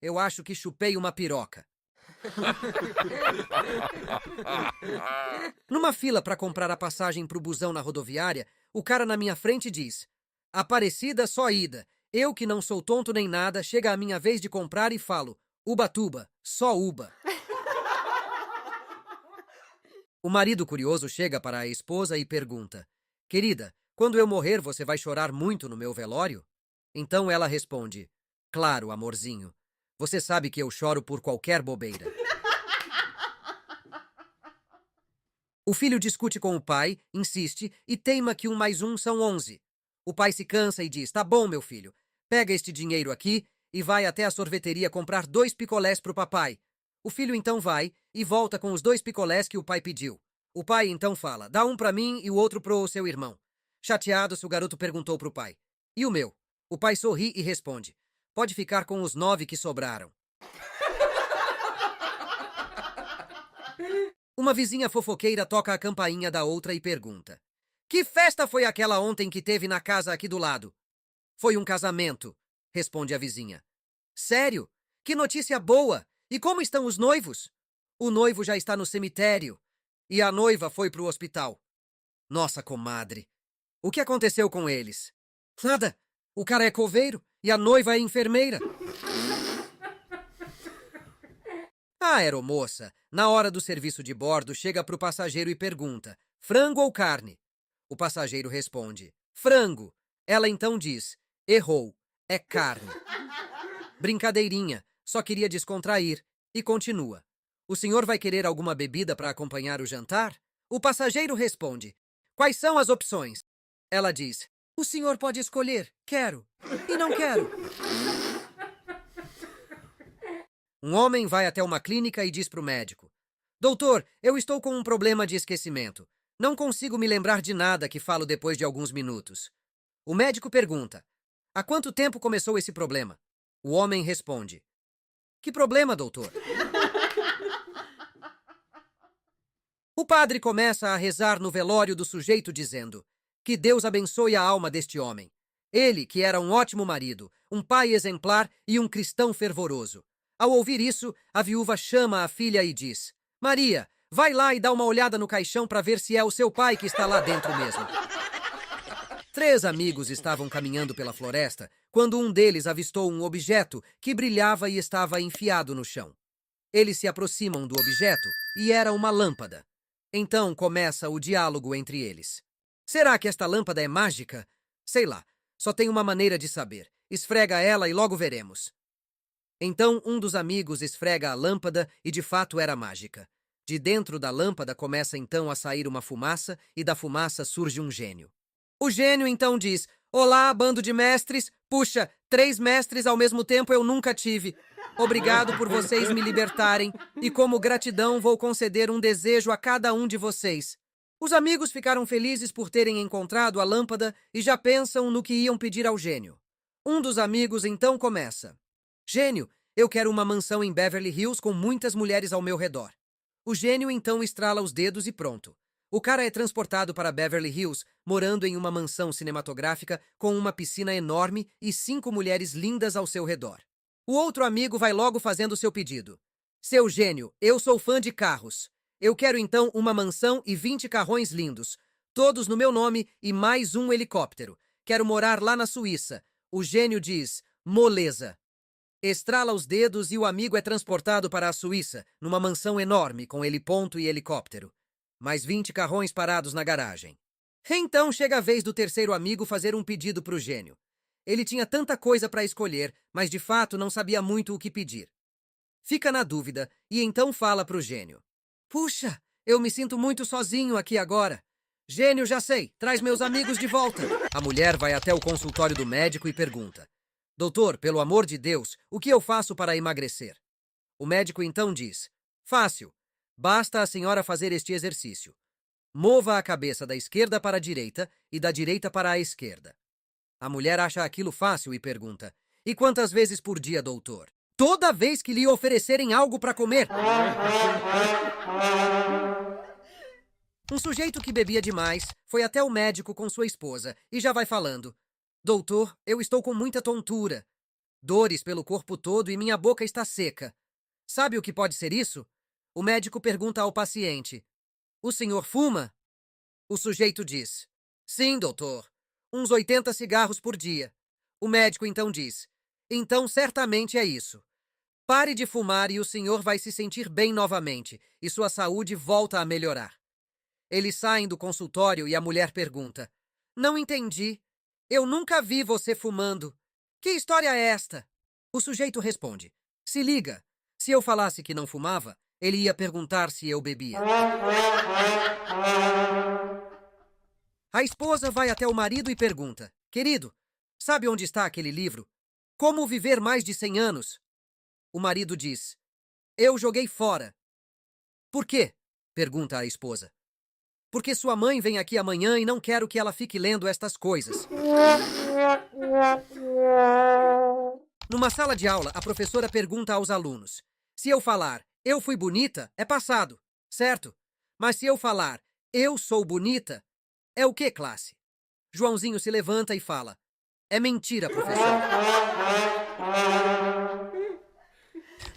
Eu acho que chupei uma piroca." Numa fila para comprar a passagem para o busão na rodoviária, o cara na minha frente diz: "Aparecida só ida. Eu que não sou tonto nem nada, chega a minha vez de comprar e falo: Ubatuba, só Uba." O marido curioso chega para a esposa e pergunta: "Querida, quando eu morrer você vai chorar muito no meu velório?" Então ela responde: "Claro, amorzinho. Você sabe que eu choro por qualquer bobeira." O filho discute com o pai, insiste e teima que 1 mais 1 são 11. O pai se cansa e diz: "Tá bom, meu filho. Pega este dinheiro aqui e vai até a sorveteria comprar 2 picolés pro papai." O filho então vai e volta com os 2 picolés que o pai pediu. O pai então fala: "Dá um pra mim e o outro pro seu irmão." Chateado, o garoto perguntou pro pai: "E o meu?" O pai sorri e responde: "Pode ficar com os 9 que sobraram." Uma vizinha fofoqueira toca a campainha da outra e pergunta: "Que festa foi aquela ontem que teve na casa aqui do lado?" "Foi um casamento", responde a vizinha. "Sério? Que notícia boa! E como estão os noivos?" "O noivo já está no cemitério e a noiva foi pro hospital." "Nossa, comadre, O que aconteceu com eles? Nada. O cara é coveiro e a noiva é enfermeira. A aeromoça, na hora do serviço de bordo, chega para o passageiro e pergunta: frango ou carne? O passageiro responde: frango. Ela então diz: errou, é carne. Brincadeirinha, só queria descontrair. E continua: o senhor vai querer alguma bebida para acompanhar o jantar? O passageiro responde: quais são as opções? Ela diz: o senhor pode escolher, quero e não quero. Um homem vai até uma clínica e diz para o médico: doutor, eu estou com um problema de esquecimento. Não consigo me lembrar de nada que falo depois de alguns minutos. O médico pergunta: há quanto tempo começou esse problema? O homem responde: que problema, doutor? O padre começa a rezar no velório do sujeito dizendo: que Deus abençoe a alma deste homem. Ele, que era um ótimo marido, um pai exemplar e um cristão fervoroso. Ao ouvir isso, a viúva chama a filha e diz: Maria, vai lá e dá uma olhada no caixão para ver se é o seu pai que está lá dentro mesmo. 3 amigos estavam caminhando pela floresta quando um deles avistou um objeto que brilhava e estava enfiado no chão. Eles se aproximam do objeto e era uma lâmpada. Então começa o diálogo entre eles. Será que esta lâmpada é mágica? Sei lá, só tem uma maneira de saber. Esfrega ela e logo veremos. Então um dos amigos esfrega a lâmpada e de fato era mágica. De dentro da lâmpada começa então a sair uma fumaça e da fumaça surge um gênio. O gênio então diz: olá, bando de mestres. Puxa, 3 mestres ao mesmo tempo eu nunca tive. Obrigado por vocês me libertarem e como gratidão vou conceder um desejo a cada um de vocês. Os amigos ficaram felizes por terem encontrado a lâmpada e já pensam no que iam pedir ao gênio. Um dos amigos então começa: Gênio, eu quero uma mansão em Beverly Hills com muitas mulheres ao meu redor. O gênio então estrala os dedos e pronto. O cara é transportado para Beverly Hills, morando em uma mansão cinematográfica com uma piscina enorme e 5 mulheres lindas ao seu redor. O outro amigo vai logo fazendo seu pedido. Seu gênio, eu sou fã de carros. Eu quero então uma mansão e 20 carrões lindos, todos no meu nome e mais um helicóptero. Quero morar lá na Suíça. O gênio diz: moleza. Estrala os dedos e o amigo é transportado para a Suíça, numa mansão enorme com heliponto e helicóptero. Mais 20 carrões parados na garagem. Então chega a vez do terceiro amigo fazer um pedido para o gênio. Ele tinha tanta coisa para escolher, mas de fato não sabia muito o que pedir. Fica na dúvida e então fala para o gênio: puxa, eu me sinto muito sozinho aqui agora. Gênio, já sei, traz meus amigos de volta. A mulher vai até o consultório do médico e pergunta: doutor, pelo amor de Deus, o que eu faço para emagrecer? O médico então diz: fácil. Basta a senhora fazer este exercício. Mova a cabeça da esquerda para a direita e da direita para a esquerda. A mulher acha aquilo fácil e pergunta: e quantas vezes por dia, doutor? Toda vez que lhe oferecerem algo para comer. Um sujeito que bebia demais foi até o médico com sua esposa e já vai falando: doutor, eu estou com muita tontura, dores pelo corpo todo e minha boca está seca. Sabe o que pode ser isso? O médico pergunta ao paciente: o senhor fuma? O sujeito diz: sim, doutor, uns 80 cigarros por dia. O médico então diz: então certamente é isso. Pare de fumar e o senhor vai se sentir bem novamente e sua saúde volta a melhorar. Eles saem do consultório e a mulher pergunta: não entendi. Eu nunca vi você fumando. Que história é esta? O sujeito responde: se liga, se eu falasse que não fumava, ele ia perguntar se eu bebia. A esposa vai até o marido e pergunta: querido, sabe onde está aquele livro? Como viver mais de 100 anos? O marido diz: eu joguei fora. Por quê? Pergunta a esposa. Porque sua mãe vem aqui amanhã e não quero que ela fique lendo estas coisas. Numa sala de aula, a professora pergunta aos alunos: se eu falar eu fui bonita, é passado, certo? Mas se eu falar eu sou bonita, é o que, classe? Joãozinho se levanta e fala: é mentira, professor.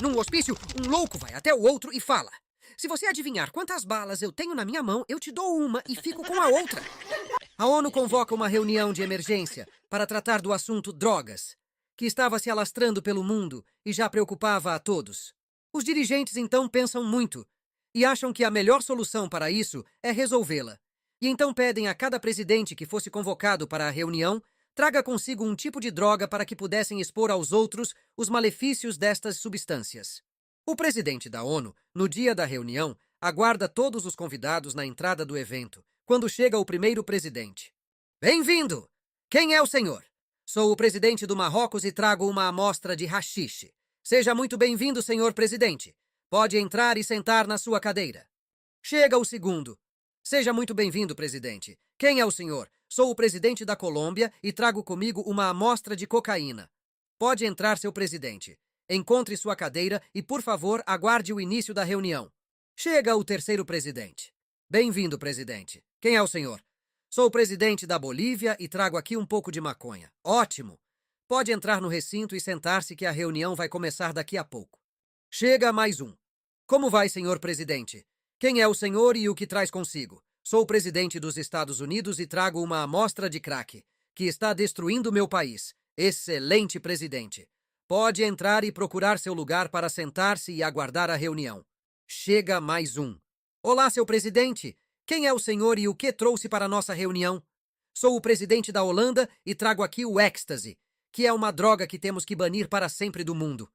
Num hospício, um louco vai até o outro e fala: se você adivinhar quantas balas eu tenho na minha mão, eu te dou uma e fico com a outra. A ONU convoca uma reunião de emergência para tratar do assunto drogas, que estava se alastrando pelo mundo e já preocupava a todos. Os dirigentes então pensam muito e acham que a melhor solução para isso é resolvê-la. E então pedem a cada presidente que fosse convocado para a reunião traga consigo um tipo de droga para que pudessem expor aos outros os malefícios destas substâncias. O presidente da ONU, no dia da reunião, aguarda todos os convidados na entrada do evento, quando chega o primeiro presidente. Bem-vindo! Quem é o senhor? Sou o presidente do Marrocos e trago uma amostra de haxixe. Seja muito bem-vindo, senhor presidente. Pode entrar e sentar na sua cadeira. Chega o segundo. Seja muito bem-vindo, presidente. Quem é o senhor? Sou o presidente da Colômbia e trago comigo uma amostra de cocaína. Pode entrar, seu presidente. Encontre sua cadeira e, por favor, aguarde o início da reunião. Chega o terceiro presidente. Bem-vindo, presidente. Quem é o senhor? Sou o presidente da Bolívia e trago aqui um pouco de maconha. Ótimo! Pode entrar no recinto e sentar-se que a reunião vai começar daqui a pouco. Chega mais um. Como vai, senhor presidente? Quem é o senhor e o que traz consigo? Sou o presidente dos Estados Unidos e trago uma amostra de crack, que está destruindo meu país. Excelente presidente. Pode entrar e procurar seu lugar para sentar-se e aguardar a reunião. Chega mais um. Olá, seu presidente. Quem é o senhor e o que trouxe para a nossa reunião? Sou o presidente da Holanda e trago aqui o ecstasy, que é uma droga que temos que banir para sempre do mundo.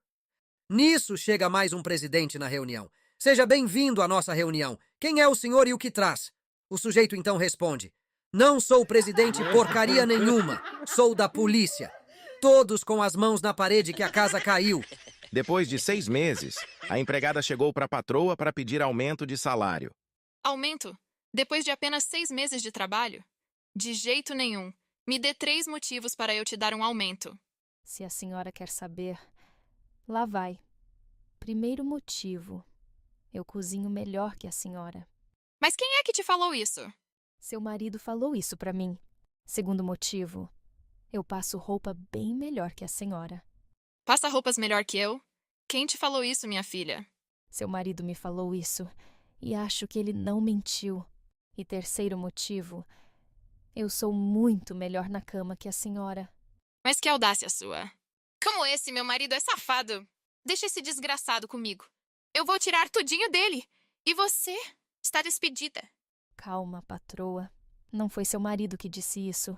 Nisso chega mais um presidente na reunião. Seja bem-vindo à nossa reunião. Quem é o senhor e o que traz? O sujeito então responde: não sou presidente porcaria nenhuma. Sou da polícia. Todos com as mãos na parede que a casa caiu. Depois de 6 meses, a empregada chegou para a patroa para pedir aumento de salário. Aumento? Depois de apenas 6 meses de trabalho? De jeito nenhum. Me dê 3 motivos para eu te dar um aumento. Se a senhora quer saber, lá vai. Primeiro motivo. Eu cozinho melhor que a senhora. Mas quem é que te falou isso? Seu marido falou isso pra mim. Segundo motivo. Eu passo roupa bem melhor que a senhora. Passa roupas melhor que eu? Quem te falou isso, minha filha? Seu marido me falou isso e acho que ele não mentiu. E terceiro motivo. Eu sou muito melhor na cama que a senhora. Mas que audácia sua. Como esse meu marido é safado. Deixa esse desgraçado comigo. Eu vou tirar tudinho dele. E você está despedida. Calma, patroa. Não foi seu marido que disse isso.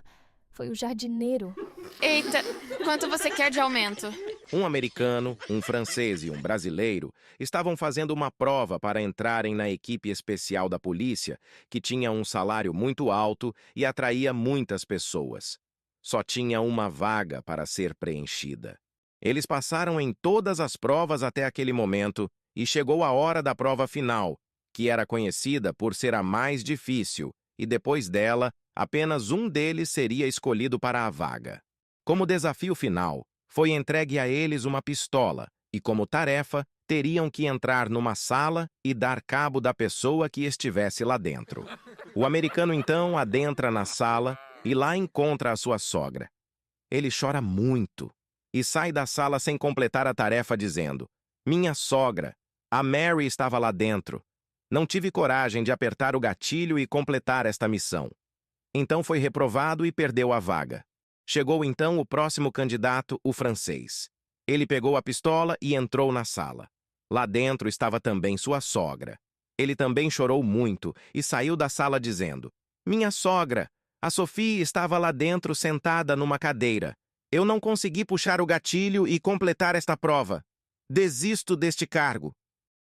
Foi o jardineiro. Eita, quanto você quer de aumento? Um americano, um francês e um brasileiro estavam fazendo uma prova para entrarem na equipe especial da polícia, que tinha um salário muito alto e atraía muitas pessoas. Só tinha uma vaga para ser preenchida. Eles passaram em todas as provas até aquele momento e chegou a hora da prova final, que era conhecida por ser a mais difícil, e depois dela, apenas um deles seria escolhido para a vaga. Como desafio final, foi entregue a eles uma pistola e, como tarefa, teriam que entrar numa sala e dar cabo da pessoa que estivesse lá dentro. O americano, então, adentra na sala e lá encontra a sua sogra. Ele chora muito e sai da sala sem completar a tarefa dizendo: minha sogra, a Mary estava lá dentro. Não tive coragem de apertar o gatilho e completar esta missão. Então foi reprovado e perdeu a vaga. Chegou então o próximo candidato, o francês. Ele pegou a pistola e entrou na sala. Lá dentro estava também sua sogra. Ele também chorou muito e saiu da sala dizendo: minha sogra, a Sophie estava lá dentro sentada numa cadeira. Eu não consegui puxar o gatilho e completar esta prova. Desisto deste cargo.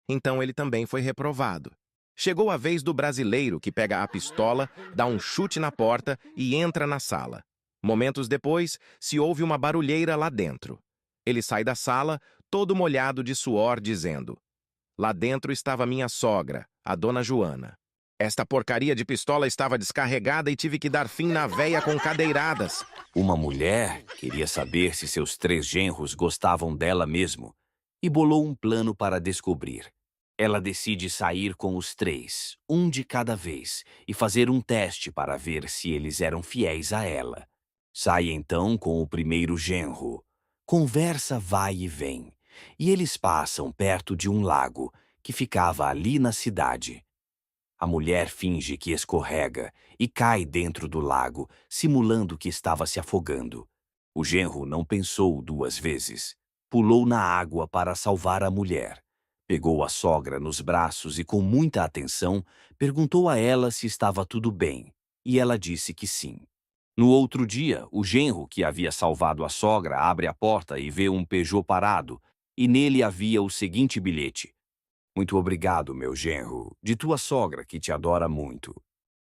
Então ele também foi reprovado. Chegou a vez do brasileiro, que pega a pistola, dá um chute na porta e entra na sala. Momentos depois, se ouve uma barulheira lá dentro. Ele sai da sala, todo molhado de suor, dizendo: lá dentro estava minha sogra, a dona Joana. Esta porcaria de pistola estava descarregada e tive que dar fim na véia com cadeiradas. Uma mulher queria saber se seus 3 genros gostavam dela mesmo e bolou um plano para descobrir. Ela decide sair com os 3, um de cada vez, e fazer um teste para ver se eles eram fiéis a ela. Sai então com o primeiro genro. Conversa vai e vem, e eles passam perto de um lago que ficava ali na cidade. A mulher finge que escorrega e cai dentro do lago, simulando que estava se afogando. O genro não pensou 2 vezes. Pulou na água para salvar a mulher. Pegou a sogra nos braços e, com muita atenção, perguntou a ela se estava tudo bem. E ela disse que sim. No outro dia, o genro que havia salvado a sogra abre a porta e vê um Peugeot parado, e nele havia o seguinte bilhete: "Muito obrigado, meu genro, de tua sogra que te adora muito."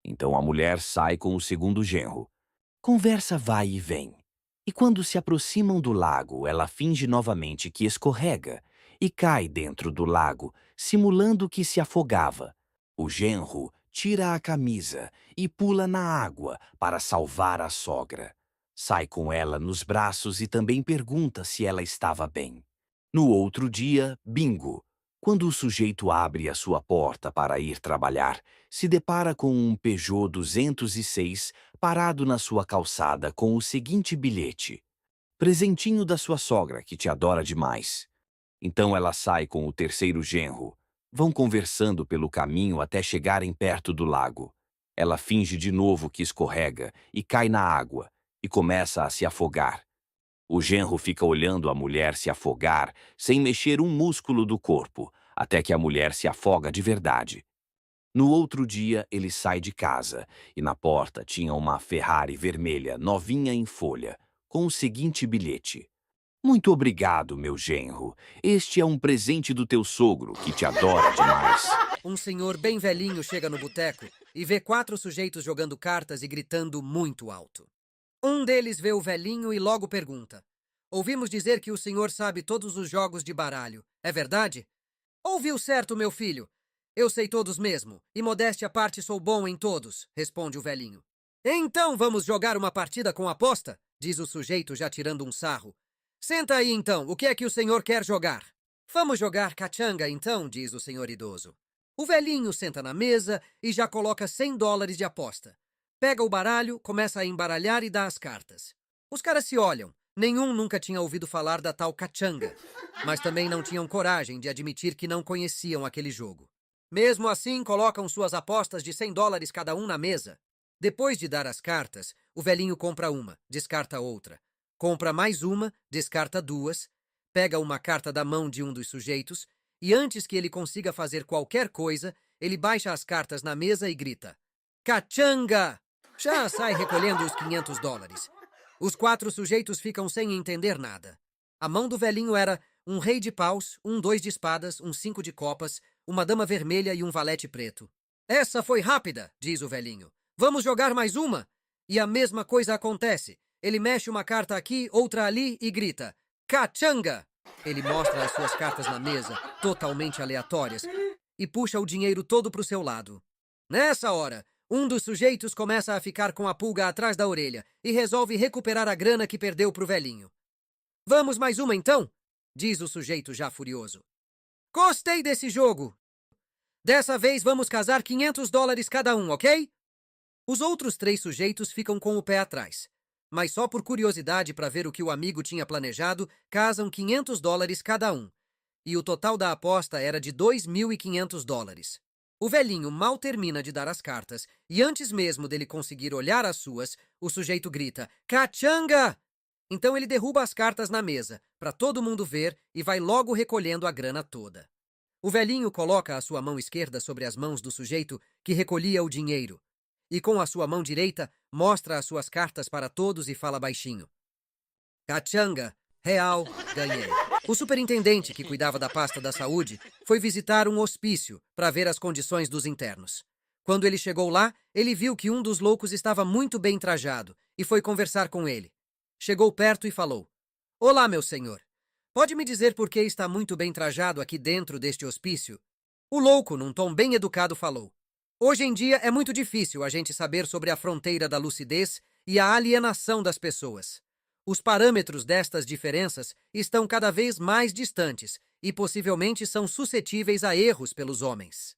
Então a mulher sai com o segundo genro. Conversa vai e vem. E quando se aproximam do lago, ela finge novamente que escorrega e cai dentro do lago, simulando que se afogava. O genro tira a camisa e pula na água para salvar a sogra. Sai com ela nos braços e também pergunta se ela estava bem. No outro dia, bingo! Quando o sujeito abre a sua porta para ir trabalhar, se depara com um Peugeot 206 parado na sua calçada com o seguinte bilhete: "Presentinho da sua sogra, que te adora demais." Então ela sai com o terceiro genro. Vão conversando pelo caminho até chegarem perto do lago. Ela finge de novo que escorrega e cai na água e começa a se afogar. O genro fica olhando a mulher se afogar sem mexer um músculo do corpo, até que a mulher se afoga de verdade. No outro dia, ele sai de casa e na porta tinha uma Ferrari vermelha novinha em folha, com o seguinte bilhete: "Muito obrigado, meu genro. Este é um presente do teu sogro, que te adora demais." Um senhor bem velhinho chega no boteco e vê 4 sujeitos jogando cartas e gritando muito alto. Um deles vê o velhinho e logo pergunta: "Ouvimos dizer que o senhor sabe todos os jogos de baralho. É verdade?" "Ouviu certo, meu filho. Eu sei todos mesmo, e modéstia à parte sou bom em todos", responde o velhinho. "Então vamos jogar uma partida com aposta?", diz o sujeito já tirando um sarro. "Senta aí então, o que é que o senhor quer jogar?" "Vamos jogar cachanga então", diz o senhor idoso. O velhinho senta na mesa e já coloca $100 de aposta. Pega o baralho, começa a embaralhar e dá as cartas. Os caras se olham. Nenhum nunca tinha ouvido falar da tal cachanga, mas também não tinham coragem de admitir que não conheciam aquele jogo. Mesmo assim, colocam suas apostas de $100 cada um na mesa. Depois de dar as cartas, o velhinho compra uma, descarta outra. Compra mais uma, descarta 2, pega uma carta da mão de um dos sujeitos e, antes que ele consiga fazer qualquer coisa, ele baixa as cartas na mesa e grita: "Cachanga!" Já sai recolhendo os $500. Os 4 sujeitos ficam sem entender nada. A mão do velhinho era um rei de paus, um 2 de espadas, um 5 de copas, uma dama vermelha e um valete preto. "Essa foi rápida", diz o velhinho. "Vamos jogar mais uma?" E a mesma coisa acontece. Ele mexe uma carta aqui, outra ali e grita: "Cachanga!" Ele mostra as suas cartas na mesa, totalmente aleatórias, e puxa o dinheiro todo para o seu lado. Nessa hora, um dos sujeitos começa a ficar com a pulga atrás da orelha e resolve recuperar a grana que perdeu pro velhinho. "Vamos mais uma então?", diz o sujeito já furioso. "Gostei desse jogo. Dessa vez vamos casar $500 cada um, ok?" Os outros 3 sujeitos ficam com o pé atrás, mas só por curiosidade para ver o que o amigo tinha planejado, casam $500 cada um. E o total da aposta era de $2.500. O velhinho mal termina de dar as cartas, e antes mesmo dele conseguir olhar as suas, o sujeito grita: "Cachanga!" Então ele derruba as cartas na mesa, para todo mundo ver, e vai logo recolhendo a grana toda. O velhinho coloca a sua mão esquerda sobre as mãos do sujeito que recolhia o dinheiro, e com a sua mão direita mostra as suas cartas para todos e fala baixinho: "Cachanga, real, ganhei." O superintendente, que cuidava da pasta da saúde, foi visitar um hospício para ver as condições dos internos. Quando ele chegou lá, ele viu que um dos loucos estava muito bem trajado e foi conversar com ele. Chegou perto e falou: "Olá, meu senhor. Pode me dizer por que está muito bem trajado aqui dentro deste hospício?" O louco, num tom bem educado, falou: "Hoje em dia é muito difícil a gente saber sobre a fronteira da lucidez e a alienação das pessoas. Os parâmetros destas diferenças estão cada vez mais distantes e possivelmente são suscetíveis a erros pelos homens."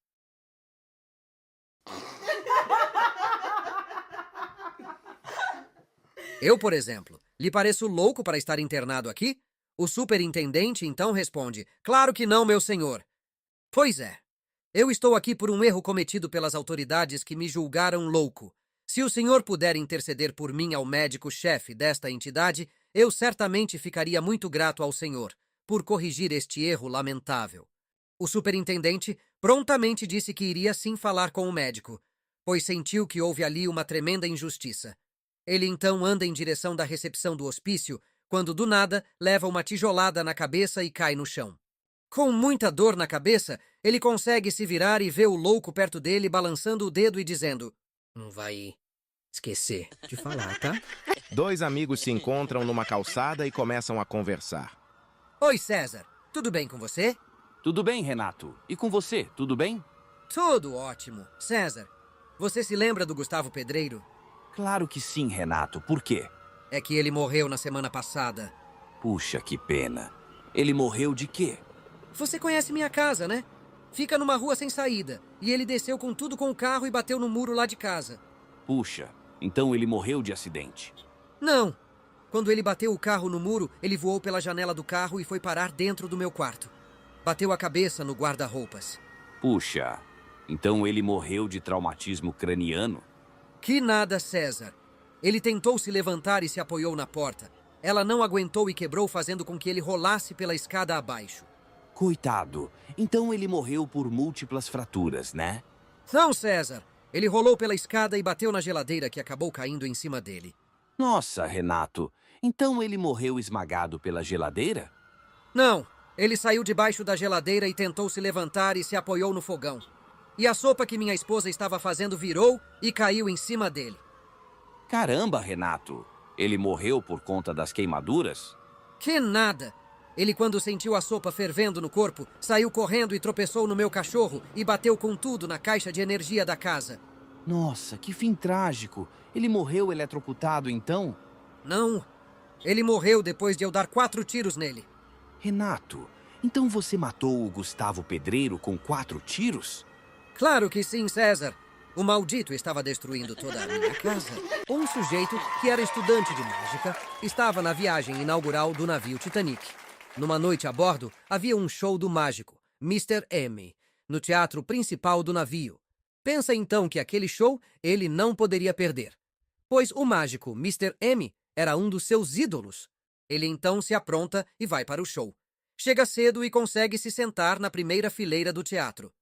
Eu, por exemplo, lhe pareço louco para estar internado aqui? O superintendente então responde: "Claro que não, meu senhor." Pois é. Eu estou aqui por um erro cometido pelas autoridades que me julgaram louco. Se o senhor puder interceder por mim ao médico-chefe desta entidade, eu certamente ficaria muito grato ao senhor por corrigir este erro lamentável. O superintendente prontamente disse que iria sim falar com o médico, pois sentiu que houve ali uma tremenda injustiça. Ele então anda em direção da recepção do hospício, quando do nada leva uma tijolada na cabeça e cai no chão. Com muita dor na cabeça, ele consegue se virar e vê o louco perto dele balançando o dedo e dizendo: "Não vai esquecer de falar, tá?" 2 amigos se encontram numa calçada e começam a conversar. Oi, César. Tudo bem com você? Tudo bem, Renato? E com você, tudo bem? Tudo ótimo. César, você se lembra do Gustavo Pedreiro? Claro que sim, Renato. Por quê? É que ele morreu na semana passada. Puxa, que pena. Ele morreu de quê? Você conhece minha casa, né? Fica numa rua sem saída. E ele desceu com tudo com o carro e bateu no muro lá de casa. Puxa, então ele morreu de acidente. Não. Quando ele bateu o carro no muro, ele voou pela janela do carro e foi parar dentro do meu quarto. Bateu a cabeça no guarda-roupas. Puxa, então ele morreu de traumatismo craniano? Que nada, César. Ele tentou se levantar e se apoiou na porta. Ela não aguentou e quebrou, fazendo com que ele rolasse pela escada abaixo. Coitado, então ele morreu por múltiplas fraturas, né? Não, César. Ele rolou pela escada e bateu na geladeira, que acabou caindo em cima dele. Nossa, Renato, então ele morreu esmagado pela geladeira? Não. Ele saiu debaixo da geladeira e tentou se levantar e se apoiou no fogão. E a sopa que minha esposa estava fazendo virou e caiu em cima dele. Caramba, Renato, ele morreu por conta das queimaduras? Que nada! Ele, quando sentiu a sopa fervendo no corpo, saiu correndo e tropeçou no meu cachorro e bateu com tudo na caixa de energia da casa. Nossa, que fim trágico. Ele morreu eletrocutado, então? Não. Ele morreu depois de eu dar 4 tiros nele. Renato, então você matou o Gustavo Pedreiro com 4 tiros? Claro que sim, César. O maldito estava destruindo toda a minha casa. Um sujeito, que era estudante de mágica, estava na viagem inaugural do navio Titanic. Numa noite a bordo, havia um show do mágico, Mr. M, no teatro principal do navio. Pensa então que aquele show ele não poderia perder, pois o mágico Mr. M era um dos seus ídolos. Ele então se apronta e vai para o show. Chega cedo e consegue se sentar na primeira fileira do teatro.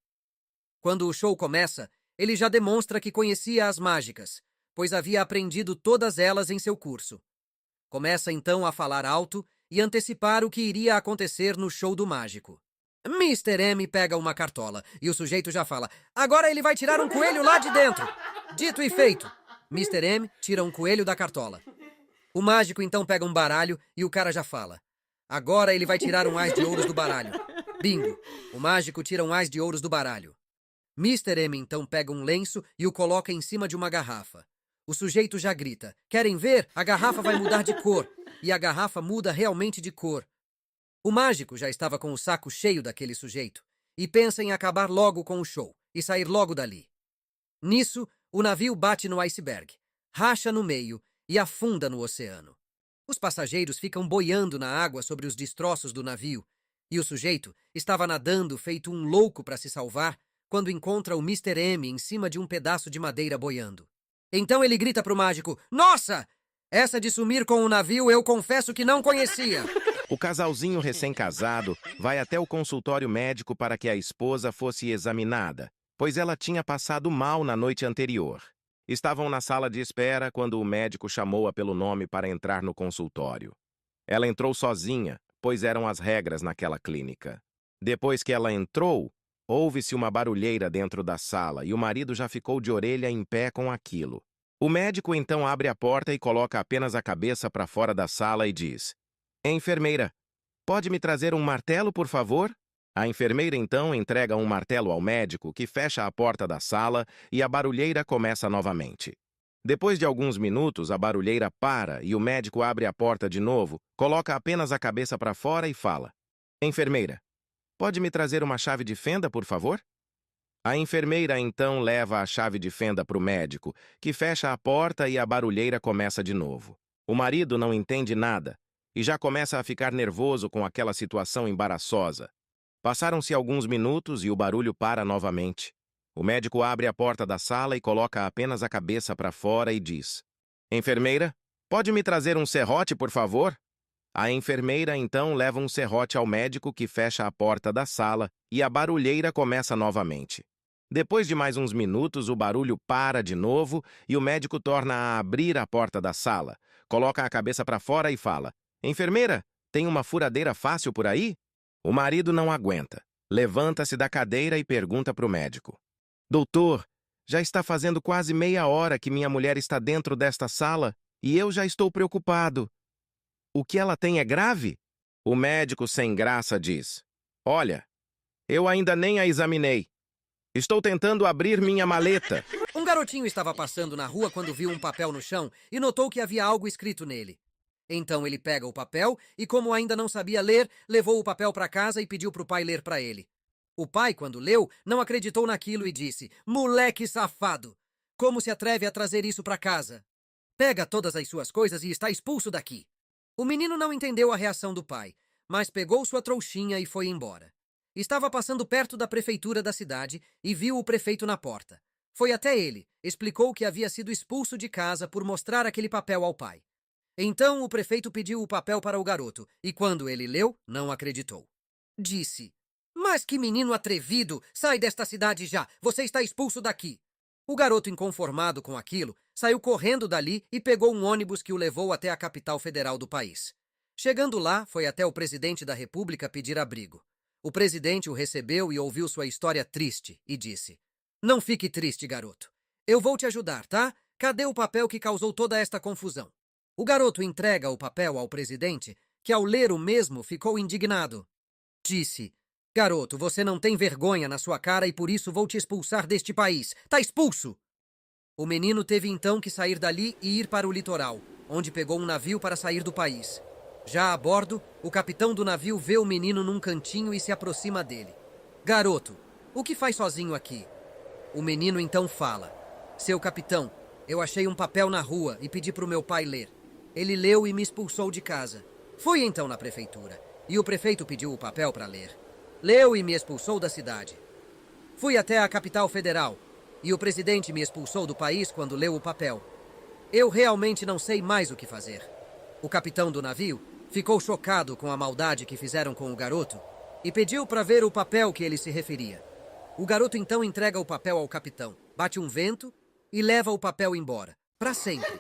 Quando o show começa, ele já demonstra que conhecia as mágicas, pois havia aprendido todas elas em seu curso. Começa então a falar alto e antecipar o que iria acontecer no show do mágico. Mr. M pega uma cartola e o sujeito já fala: "Agora ele vai tirar um coelho lá de dentro." Dito e feito, Mr. M tira um coelho da cartola. O mágico então pega um baralho e o cara já fala: "Agora ele vai tirar um ás de ouros do baralho." Bingo! O mágico tira um ás de ouros do baralho. Mr. M então pega um lenço e o coloca em cima de uma garrafa. O sujeito já grita: "Querem ver? A garrafa vai mudar de cor." E a garrafa muda realmente de cor. O mágico já estava com o saco cheio daquele sujeito e pensa em acabar logo com o show e sair logo dali. Nisso, o navio bate no iceberg, racha no meio e afunda no oceano. Os passageiros ficam boiando na água sobre os destroços do navio e o sujeito estava nadando feito um louco para se salvar quando encontra o Mr. M em cima de um pedaço de madeira boiando. Então ele grita pro mágico: "Nossa! Essa de sumir com o navio eu confesso que não conhecia." O casalzinho recém-casado vai até o consultório médico para que a esposa fosse examinada, pois ela tinha passado mal na noite anterior. Estavam na sala de espera quando o médico chamou-a pelo nome para entrar no consultório. Ela entrou sozinha, pois eram as regras naquela clínica. Depois que ela entrou, ouve-se uma barulheira dentro da sala e o marido já ficou de orelha em pé com aquilo. O médico então abre a porta e coloca apenas a cabeça para fora da sala e diz: "Enfermeira, pode me trazer um martelo, por favor?" A enfermeira então entrega um martelo ao médico, que fecha a porta da sala e a barulheira começa novamente. Depois de alguns minutos, a barulheira para e o médico abre a porta de novo, coloca apenas a cabeça para fora e fala: "Enfermeira, pode me trazer uma chave de fenda, por favor?" A enfermeira então leva a chave de fenda para o médico, que fecha a porta e a barulheira começa de novo. O marido não entende nada e já começa a ficar nervoso com aquela situação embaraçosa. Passaram-se alguns minutos e o barulho para novamente. O médico abre a porta da sala e coloca apenas a cabeça para fora e diz: Enfermeira, pode me trazer um serrote, por favor? A enfermeira então leva um serrote ao médico, que fecha a porta da sala e a barulheira começa novamente. Depois de mais uns minutos, o barulho para de novo e o médico torna a abrir a porta da sala, coloca a cabeça para fora e fala: Enfermeira, tem uma furadeira fácil por aí? O marido não aguenta. Levanta-se da cadeira e pergunta para o médico: Doutor, já está fazendo quase meia hora que minha mulher está dentro desta sala e eu já estou preocupado. O que ela tem é grave? O médico, sem graça, diz: Olha, eu ainda nem a examinei. Estou tentando abrir minha maleta. Um garotinho estava passando na rua quando viu um papel no chão e notou que havia algo escrito nele. Então ele pega o papel e, como ainda não sabia ler, levou o papel para casa e pediu para o pai ler para ele. O pai, quando leu, não acreditou naquilo e disse: Moleque safado! Como se atreve a trazer isso para casa? Pega todas as suas coisas e está expulso daqui. O menino não entendeu a reação do pai, mas pegou sua trouxinha e foi embora. Estava passando perto da prefeitura da cidade e viu o prefeito na porta. Foi até ele, explicou que havia sido expulso de casa por mostrar aquele papel ao pai. Então o prefeito pediu o papel para o garoto e, quando ele leu, não acreditou. Disse: Mas que menino atrevido! Sai desta cidade já! Você está expulso daqui! O garoto, inconformado com aquilo, saiu correndo dali e pegou um ônibus que o levou até a capital federal do país. Chegando lá, foi até o presidente da República pedir abrigo. O presidente o recebeu e ouviu sua história triste e disse: Não fique triste, garoto. Eu vou te ajudar, tá? Cadê o papel que causou toda esta confusão? O garoto entrega o papel ao presidente, que ao ler o mesmo ficou indignado. Disse: Garoto, você não tem vergonha na sua cara e por isso vou te expulsar deste país. Tá expulso! O menino teve então que sair dali e ir para o litoral, onde pegou um navio para sair do país. Já a bordo, o capitão do navio vê o menino num cantinho e se aproxima dele. Garoto, o que faz sozinho aqui? O menino então fala: Seu capitão, eu achei um papel na rua e pedi para o meu pai ler. Ele leu e me expulsou de casa. Fui então na prefeitura e o prefeito pediu o papel para ler. Leu e me expulsou da cidade. Fui até a capital federal e o presidente me expulsou do país quando leu o papel. Eu realmente não sei mais o que fazer. O capitão do navio ficou chocado com a maldade que fizeram com o garoto e pediu para ver o papel que ele se referia. O garoto então entrega o papel ao capitão, bate um vento e leva o papel embora, para sempre.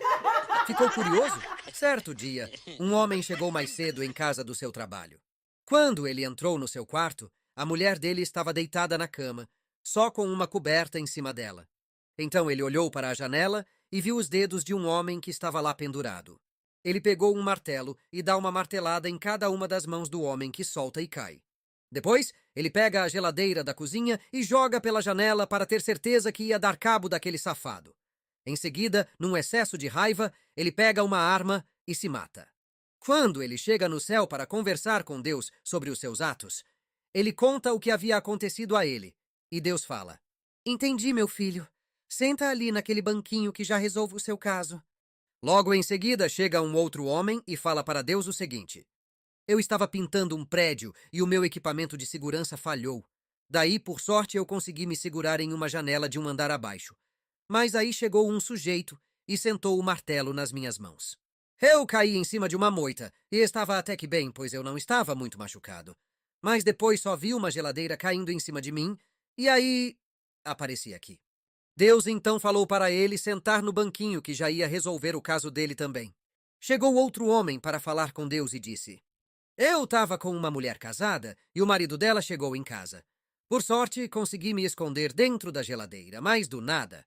Ficou curioso? Certo dia, um homem chegou mais cedo em casa do seu trabalho. Quando ele entrou no seu quarto, a mulher dele estava deitada na cama, só com uma coberta em cima dela. Então ele olhou para a janela e viu os dedos de um homem que estava lá pendurado. Ele pegou um martelo e dá uma martelada em cada uma das mãos do homem, que solta e cai. Depois, ele pega a geladeira da cozinha e joga pela janela para ter certeza que ia dar cabo daquele safado. Em seguida, num excesso de raiva, ele pega uma arma e se mata. Quando ele chega no céu para conversar com Deus sobre os seus atos, ele conta o que havia acontecido a ele. E Deus fala: Entendi, meu filho. Senta ali naquele banquinho que já resolvo o seu caso. Logo em seguida, chega um outro homem e fala para Deus o seguinte: Eu estava pintando um prédio e o meu equipamento de segurança falhou. Daí, por sorte, eu consegui me segurar em uma janela de um andar abaixo. Mas aí chegou um sujeito e sentou o martelo nas minhas mãos. Eu caí em cima de uma moita e estava até que bem, pois eu não estava muito machucado. Mas depois só vi uma geladeira caindo em cima de mim e aí apareci aqui. Deus então falou para ele sentar no banquinho, que já ia resolver o caso dele também. Chegou outro homem para falar com Deus e disse: Eu estava com uma mulher casada e o marido dela chegou em casa. Por sorte, consegui me esconder dentro da geladeira, mas do nada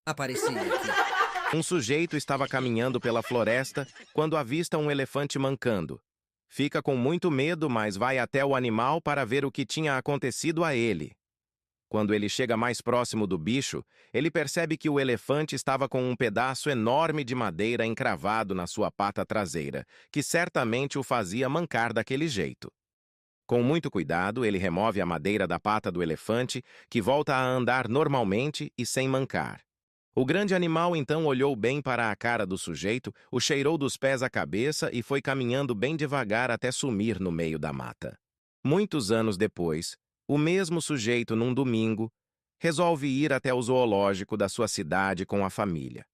apareci aqui. Um sujeito estava caminhando pela floresta quando avista um elefante mancando. Fica com muito medo, mas vai até o animal para ver o que tinha acontecido a ele. Quando ele chega mais próximo do bicho, ele percebe que o elefante estava com um pedaço enorme de madeira encravado na sua pata traseira, que certamente o fazia mancar daquele jeito. Com muito cuidado, ele remove a madeira da pata do elefante, que volta a andar normalmente e sem mancar. O grande animal então olhou bem para a cara do sujeito, o cheirou dos pés à cabeça e foi caminhando bem devagar até sumir no meio da mata. Muitos anos depois, o mesmo sujeito, num domingo, resolve ir até o zoológico da sua cidade com a família.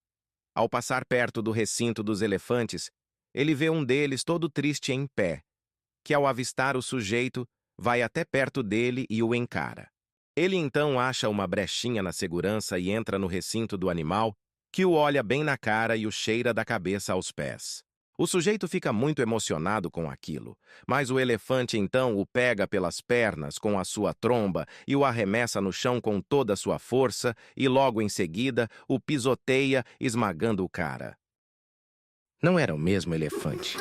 Ao passar perto do recinto dos elefantes, ele vê um deles todo triste em pé, que ao avistar o sujeito, vai até perto dele e o encara. Ele então acha uma brechinha na segurança e entra no recinto do animal, que o olha bem na cara e o cheira da cabeça aos pés. O sujeito fica muito emocionado com aquilo, mas o elefante então o pega pelas pernas com a sua tromba e o arremessa no chão com toda a sua força e logo em seguida o pisoteia, esmagando o cara. Não era o mesmo elefante.